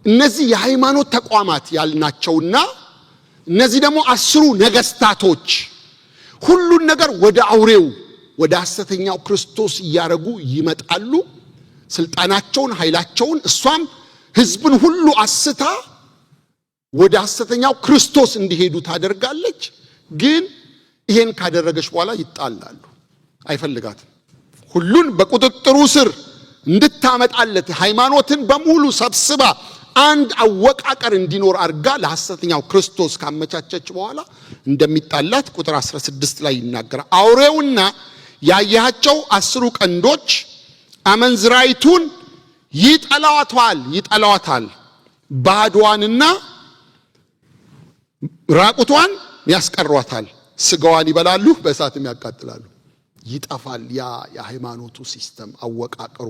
እነዚህ የሃይማኖት ተቋማት ያልናቸውና እነዚህ ደግሞ 10 ነገስታቶች ሁሉን ነገር ወደ አውሬው ወደ ሐሰተኛው ክርስቶስ ያረጉ ይመጣሉ። ስልጣናቸውን ኃይላቸውን እሷም ህዝብን ሁሉ አስታ ወደ ሐሰተኛው ክርስቶስ እንዲሄዱ ታደርጋለች። ግን ይሄን ካደረገች በኋላ ይጣላሉ። አይፈልጋትም። ሁሉን በቁጥጥሩ ስር እንድታመጣለት ሃይማኖትን በሙሉ ሰብስባ አንድ አወቃቀር እንዲኖር አርጋ ለሐሰተኛው ክርስቶስ ካመቻቸች በኋላ እንደሚጣላት ቁጥር 16 ላይ ይናገራል። አውሬውና ያያቸው 10 ቀንዶች አመንዝራይቱን ይጠላዋታል፣ ባዶዋንና ራቁቷን ያስቀሯታል፣ ስጋዋን ይበላሉ፣ በእሳትም ያቃጥላሉ። ይጠፋል። ያ የሃይማኖቱ ሲስተም አወቃቀሩ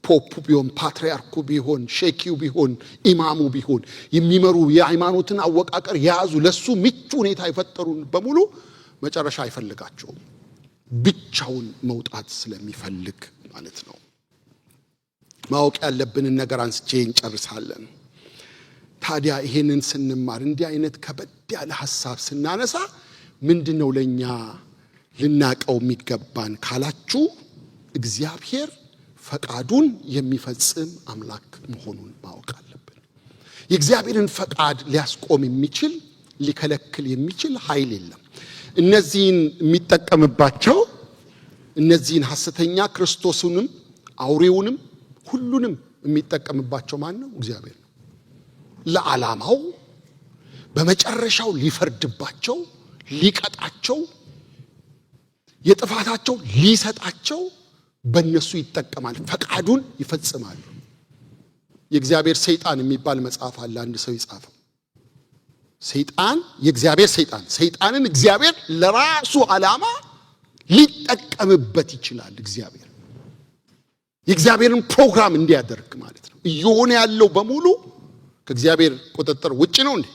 ፖፑ ቢሆን ፓትሪያርኩ ቢሆን ሼኪው ቢሆን ኢማሙ ቢሆን የሚመሩ የሃይማኖትን አወቃቀር የያዙ ለሱ ምቹ ሁኔታ የፈጠሩን በሙሉ መጨረሻ አይፈልጋቸውም። ብቻውን መውጣት ስለሚፈልግ ማለት ነው። ማወቅ ያለብንን ነገር አንስቼ እንጨርሳለን። ታዲያ ይሄንን ስንማር እንዲህ አይነት ከበድ ያለ ሐሳብ ስናነሳ ምንድነው ለኛ ልናቀው የሚገባን ካላችሁ እግዚአብሔር ፈቃዱን የሚፈጽም አምላክ መሆኑን ማወቅ አለብን። የእግዚአብሔርን ፈቃድ ሊያስቆም የሚችል ሊከለክል የሚችል ኃይል የለም። እነዚህን የሚጠቀምባቸው እነዚህን ሐሰተኛ ክርስቶስንም አውሬውንም ሁሉንም የሚጠቀምባቸው ማን ነው? እግዚአብሔር ነው። ለዓላማው በመጨረሻው ሊፈርድባቸው ሊቀጣቸው የጥፋታቸው ሊሰጣቸው በእነሱ ይጠቀማል። ፈቃዱን ይፈጽማሉ። የእግዚአብሔር ሰይጣን የሚባል መጽሐፍ አለ። አንድ ሰው ይጻፈው። ሰይጣን የእግዚአብሔር ሰይጣንን እግዚአብሔር ለራሱ ዓላማ ሊጠቀምበት ይችላል። እግዚአብሔር የእግዚአብሔርን ፕሮግራም እንዲያደርግ ማለት ነው። እየሆነ ያለው በሙሉ ከእግዚአብሔር ቁጥጥር ውጭ ነው እንዴ?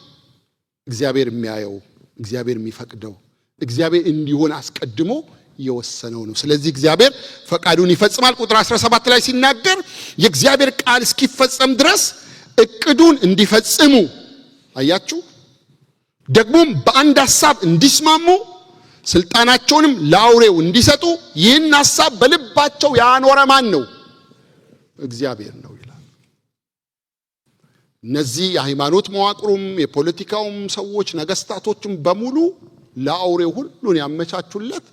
እግዚአብሔር የሚያየው እግዚአብሔር የሚፈቅደው እግዚአብሔር እንዲሆን አስቀድሞ የወሰነው ነው። ስለዚህ እግዚአብሔር ፈቃዱን ይፈጽማል። ቁጥር 17 ላይ ሲናገር የእግዚአብሔር ቃል እስኪፈጸም ድረስ እቅዱን እንዲፈጽሙ አያችሁ፣ ደግሞም በአንድ ሐሳብ እንዲስማሙ ስልጣናቸውንም ለአውሬው እንዲሰጡ ይህን ሐሳብ በልባቸው ያኖረ ማን ነው? እግዚአብሔር ነው ይላል። እነዚህ የሃይማኖት መዋቅሩም የፖለቲካውም ሰዎች ነገስታቶችም በሙሉ ለአውሬው ሁሉን ያመቻቹለት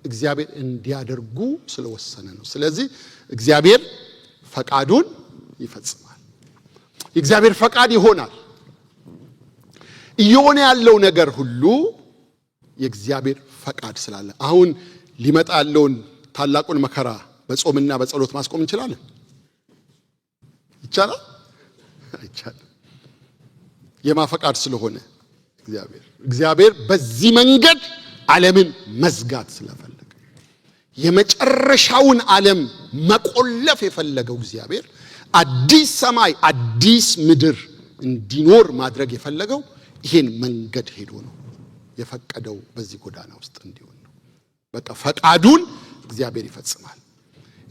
እግዚአብሔር እንዲያደርጉ ስለወሰነ ነው። ስለዚህ እግዚአብሔር ፈቃዱን ይፈጽማል። የእግዚአብሔር ፈቃድ ይሆናል። እየሆነ ያለው ነገር ሁሉ የእግዚአብሔር ፈቃድ ስላለ አሁን ሊመጣ ያለውን ታላቁን መከራ በጾምና በጸሎት ማስቆም እንችላለን? ይቻላል? አይቻልም። የማፈቃድ ስለሆነ እግዚአብሔር በዚህ መንገድ ዓለምን መዝጋት ስለፈለገ የመጨረሻውን ዓለም መቆለፍ የፈለገው እግዚአብሔር አዲስ ሰማይ አዲስ ምድር እንዲኖር ማድረግ የፈለገው ይሄን መንገድ ሄዶ ነው የፈቀደው። በዚህ ጎዳና ውስጥ እንዲሆን ነው። በቃ ፈቃዱን እግዚአብሔር ይፈጽማል።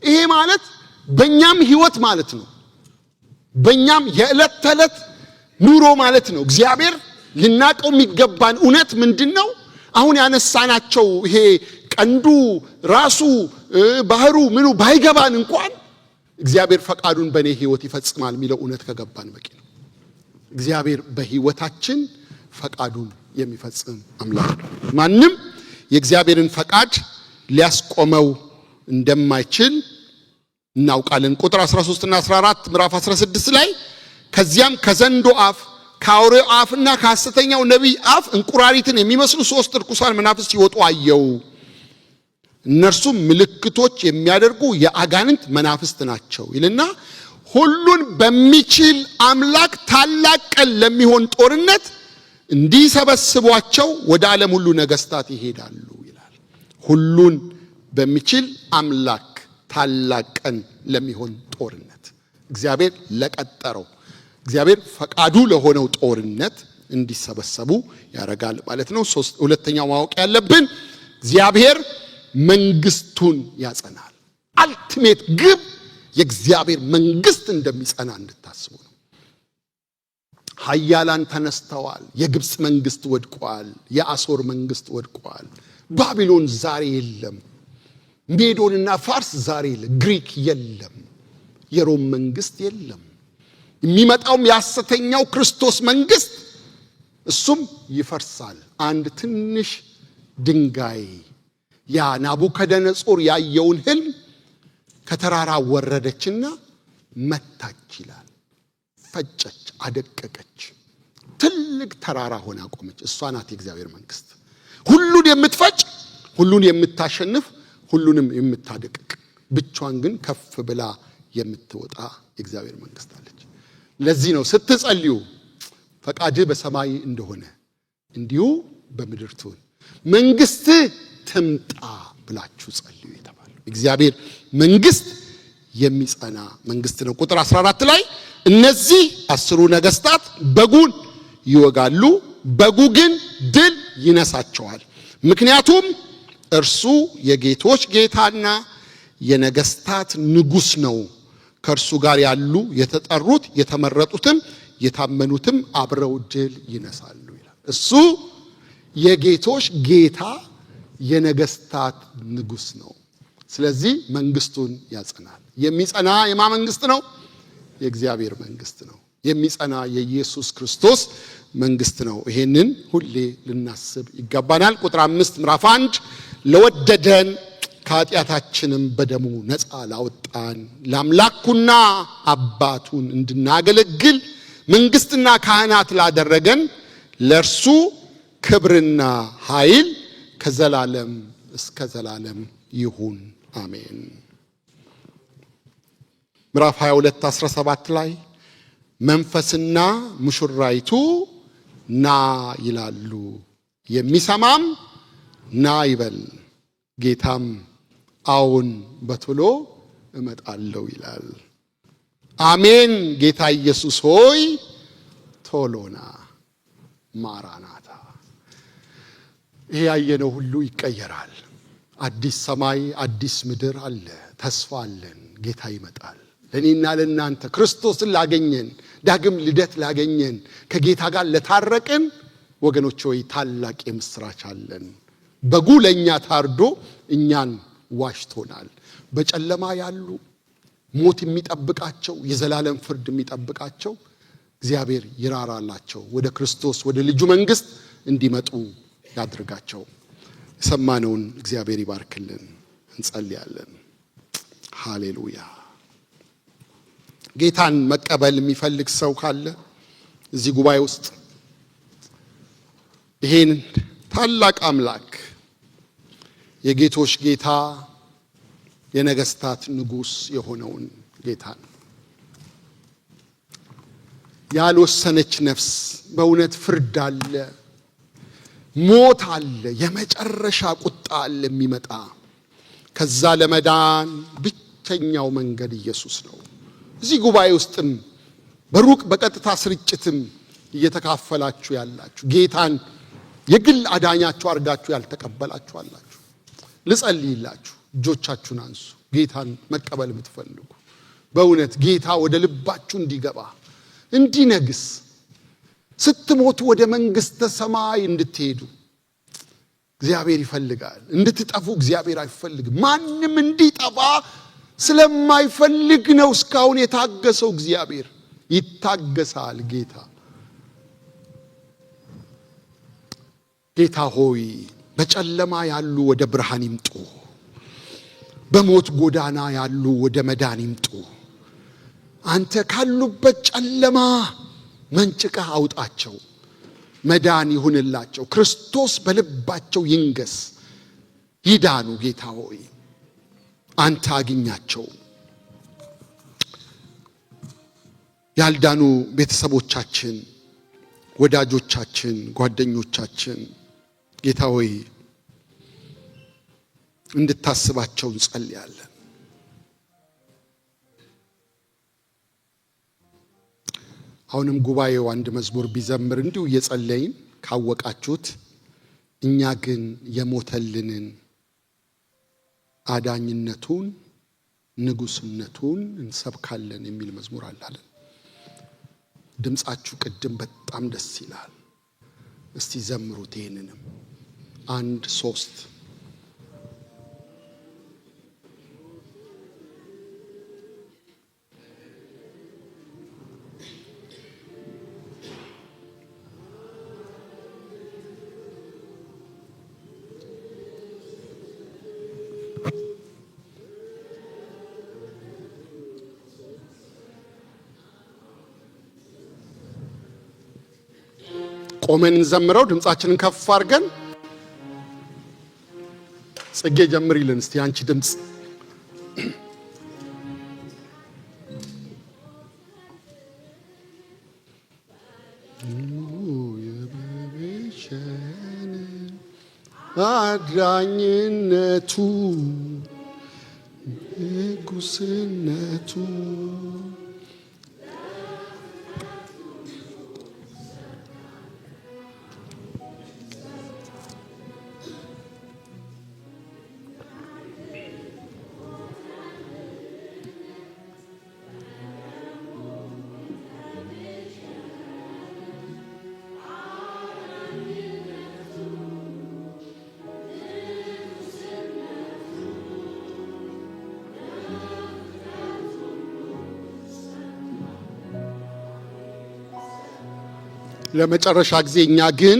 ይሄ ማለት በእኛም ህይወት ማለት ነው። በእኛም የዕለት ተዕለት ኑሮ ማለት ነው። እግዚአብሔር ልናቀው የሚገባን እውነት ምንድነው? አሁን ያነሳናቸው ይሄ ቀንዱ ራሱ ባህሩ ምኑ ባይገባን እንኳን እግዚአብሔር ፈቃዱን በኔ ህይወት ይፈጽማል የሚለው እውነት ከገባን በቂ ነው። እግዚአብሔር በህይወታችን ፈቃዱን የሚፈጽም አምላክ ነው። ማንም የእግዚአብሔርን ፈቃድ ሊያስቆመው እንደማይችል እናውቃለን። ቁጥር 13 እና 14 ምዕራፍ 16 ላይ ከዚያም ከዘንዶ አፍ ከአውሬው አፍና ከሐሰተኛው ነቢይ አፍ እንቁራሪትን የሚመስሉ 3 ርኩሳን መናፍስት ሲወጡ አየው። እነርሱም ምልክቶች የሚያደርጉ የአጋንንት መናፍስት ናቸው ይልና ሁሉን በሚችል አምላክ ታላቅ ቀን ለሚሆን ጦርነት እንዲሰበስቧቸው ወደ ዓለም ሁሉ ነገስታት ይሄዳሉ ይላል። ሁሉን በሚችል አምላክ ታላቅ ቀን ለሚሆን ጦርነት እግዚአብሔር ለቀጠረው እግዚአብሔር ፈቃዱ ለሆነው ጦርነት እንዲሰበሰቡ ያደርጋል ማለት ነው። ሁለተኛው ማወቅ ያለብን እግዚአብሔር መንግስቱን ያጸናል። አልቲሜት ግብ የእግዚአብሔር መንግስት እንደሚጸና እንድታስቡ ነው። ኃያላን ተነስተዋል። የግብጽ መንግስት ወድቋል። የአሦር መንግስት ወድቋል። ባቢሎን ዛሬ የለም። ሜዶንና ፋርስ ዛሬ የለም። ግሪክ የለም። የሮም መንግስት የለም። የሚመጣውም የሐሰተኛው ክርስቶስ መንግስት እሱም ይፈርሳል። አንድ ትንሽ ድንጋይ ያ ናቡከደነጾር ያየውን ህልም ከተራራ ወረደችና መታች ይላል። ፈጨች፣ አደቀቀች፣ ትልቅ ተራራ ሆና ቆመች። እሷ ናት የእግዚአብሔር መንግስት። ሁሉን የምትፈጭ፣ ሁሉን የምታሸንፍ፣ ሁሉንም የምታደቅቅ፣ ብቻዋን ግን ከፍ ብላ የምትወጣ የእግዚአብሔር መንግስት አለች። ለዚህ ነው ስትጸልዩ ፈቃድህ በሰማይ እንደሆነ እንዲሁ በምድር ትሁን፣ መንግስት ትምጣ ብላችሁ ጸልዩ የተባለው። እግዚአብሔር መንግስት የሚጸና መንግስት ነው። ቁጥር 14 ላይ እነዚህ 10 ነገስታት በጉን ይወጋሉ፣ በጉ ግን ድል ይነሳቸዋል። ምክንያቱም እርሱ የጌቶች ጌታና የነገስታት ንጉስ ነው። ከእርሱ ጋር ያሉ የተጠሩት የተመረጡትም የታመኑትም አብረው ድል ይነሳሉ ይላል። እሱ የጌቶች ጌታ የነገስታት ንጉስ ነው። ስለዚህ መንግስቱን ያጸናል። የሚጸና የማ መንግስት ነው? የእግዚአብሔር መንግስት ነው። የሚጸና የኢየሱስ ክርስቶስ መንግስት ነው። ይሄንን ሁሌ ልናስብ ይገባናል። ቁጥር 5 ምዕራፍ 1 ለወደደን ከኃጢአታችንም በደሙ ነፃ ላወጣን ለአምላኩና አባቱን እንድናገለግል መንግስትና ካህናት ላደረገን ለእርሱ ክብርና ኃይል ከዘላለም እስከ ዘላለም ይሁን አሜን። ምዕራፍ 22 17 ላይ መንፈስና ሙሽራይቱ ና ይላሉ፣ የሚሰማም ና ይበል፣ ጌታም አዎን በቶሎ እመጣለሁ ይላል። አሜን። ጌታ ኢየሱስ ሆይ ቶሎና ማራናታ። ይሄ ያየነው ሁሉ ይቀየራል። አዲስ ሰማይ አዲስ ምድር አለ። ተስፋ አለን። ጌታ ይመጣል። ለኔና ለናንተ ክርስቶስን ላገኘን ዳግም ልደት ላገኘን ከጌታ ጋር ለታረቅን ወገኖች ሆይ ታላቅ የምስራች አለን። በጉ ለኛ ታርዶ እኛን ዋሽቶናል። በጨለማ ያሉ ሞት የሚጠብቃቸው የዘላለም ፍርድ የሚጠብቃቸው እግዚአብሔር ይራራላቸው፣ ወደ ክርስቶስ ወደ ልጁ መንግስት እንዲመጡ ያድርጋቸው። የሰማነውን እግዚአብሔር ይባርክልን። እንጸልያለን። ሃሌሉያ። ጌታን መቀበል የሚፈልግ ሰው ካለ እዚህ ጉባኤ ውስጥ ይሄን ታላቅ አምላክ የጌቶች ጌታ የነገስታት ንጉስ የሆነውን ጌታን ያልወሰነች ነፍስ በእውነት ፍርድ አለ፣ ሞት አለ፣ የመጨረሻ ቁጣ አለ የሚመጣ። ከዛ ለመዳን ብቸኛው መንገድ ኢየሱስ ነው። እዚህ ጉባኤ ውስጥም በሩቅ በቀጥታ ስርጭትም እየተካፈላችሁ ያላችሁ ጌታን የግል አዳኛችሁ አድርጋችሁ ያልተቀበላችሁ አላችሁ። ልጸልይላችሁ። እጆቻችሁን አንሱ። ጌታን መቀበል የምትፈልጉ በእውነት ጌታ ወደ ልባችሁ እንዲገባ እንዲነግስ፣ ስትሞቱ ወደ መንግስተ ሰማይ እንድትሄዱ እግዚአብሔር ይፈልጋል። እንድትጠፉ እግዚአብሔር አይፈልግም። ማንም እንዲጠፋ ስለማይፈልግ ነው እስካሁን የታገሰው። እግዚአብሔር ይታገሳል። ጌታ ሆይ በጨለማ ያሉ ወደ ብርሃን ይምጡ፣ በሞት ጎዳና ያሉ ወደ መዳን ይምጡ። አንተ ካሉበት ጨለማ መንጭቀህ አውጣቸው፣ መዳን ይሁንላቸው። ክርስቶስ በልባቸው ይንገስ፣ ይዳኑ። ጌታ ሆይ አንተ አግኛቸው። ያልዳኑ ቤተሰቦቻችን፣ ወዳጆቻችን፣ ጓደኞቻችን ጌታ ሆይ እንድታስባቸው እንጸልያለን። አሁንም ጉባኤው አንድ መዝሙር ቢዘምር እንዲሁ እየጸለይን ካወቃችሁት እኛ ግን የሞተልንን አዳኝነቱን ንጉስነቱን እንሰብካለን የሚል መዝሙር አላለን። ድምጻችሁ ቅድም በጣም ደስ ይላል። እስቲ ዘምሩት ይሄንንም 1 3 ቆመን እንዘምረው ድምጻችንን ከፍ አድርገን። ጽጌ ጀምሪልን እስቲ አንቺ ድምጽ። አዳኝነቱ ንጉስነቱ ለመጨረሻ ጊዜ እኛ ግን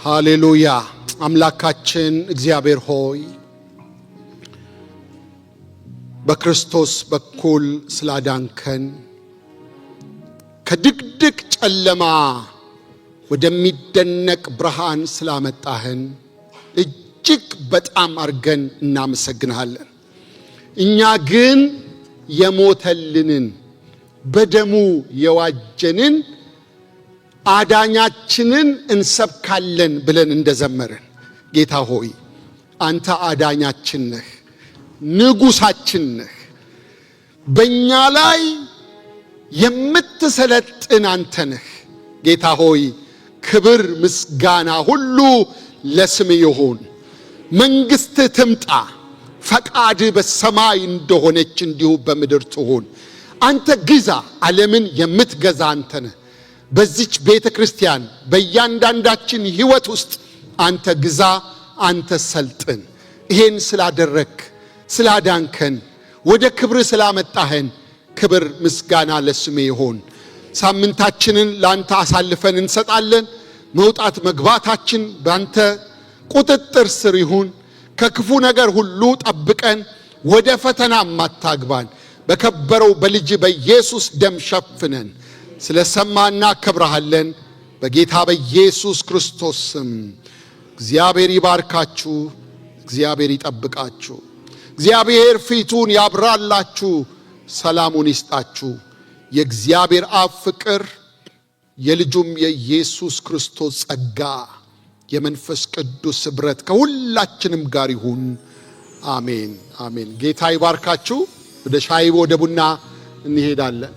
ሃሌሉያ። አምላካችን እግዚአብሔር ሆይ በክርስቶስ በኩል ስላዳንከን ከድቅድቅ ጨለማ ወደሚደነቅ ብርሃን ስላመጣህን እጅግ በጣም አርገን እናመሰግንሃለን። እኛ ግን የሞተልንን በደሙ የዋጀንን አዳኛችንን እንሰብካለን ብለን እንደዘመርን ጌታ ሆይ አንተ አዳኛችን ነህ፣ ንጉሳችን ነህ። በእኛ ላይ የምትሰለጥን አንተ ነህ። ጌታ ሆይ ክብር ምስጋና ሁሉ ለስም ይሁን። መንግሥትህ ትምጣ፣ ፈቃድ በሰማይ እንደሆነች እንዲሁ በምድር ትሁን። አንተ ግዛ፣ ዓለምን የምትገዛ አንተ ነህ። በዚች ቤተ ክርስቲያን በእያንዳንዳችን ሕይወት ውስጥ አንተ ግዛ፣ አንተ ሰልጥን። ይሄን ስላደረክ ስላዳንከን ወደ ክብር ስላመጣህን ክብር ምስጋና ለስም ይሁን። ሳምንታችንን ላንተ አሳልፈን እንሰጣለን። መውጣት መግባታችን ባንተ ቁጥጥር ስር ይሁን። ከክፉ ነገር ሁሉ ጠብቀን፣ ወደ ፈተና አታግባን። በከበረው በልጅ በኢየሱስ ደም ሸፍነን። ስለሰማና ከብረሃለን በጌታ በኢየሱስ ክርስቶስ ስም። እግዚአብሔር ይባርካችሁ፣ እግዚአብሔር ይጠብቃችሁ፣ እግዚአብሔር ፊቱን ያብራላችሁ፣ ሰላሙን ይስጣችሁ። የእግዚአብሔር አብ ፍቅር፣ የልጁም የኢየሱስ ክርስቶስ ጸጋ፣ የመንፈስ ቅዱስ ኅብረት ከሁላችንም ጋር ይሁን። አሜን አሜን። ጌታ ይባርካችሁ። ወደ ሻይ ወደ ቡና እንሄዳለን።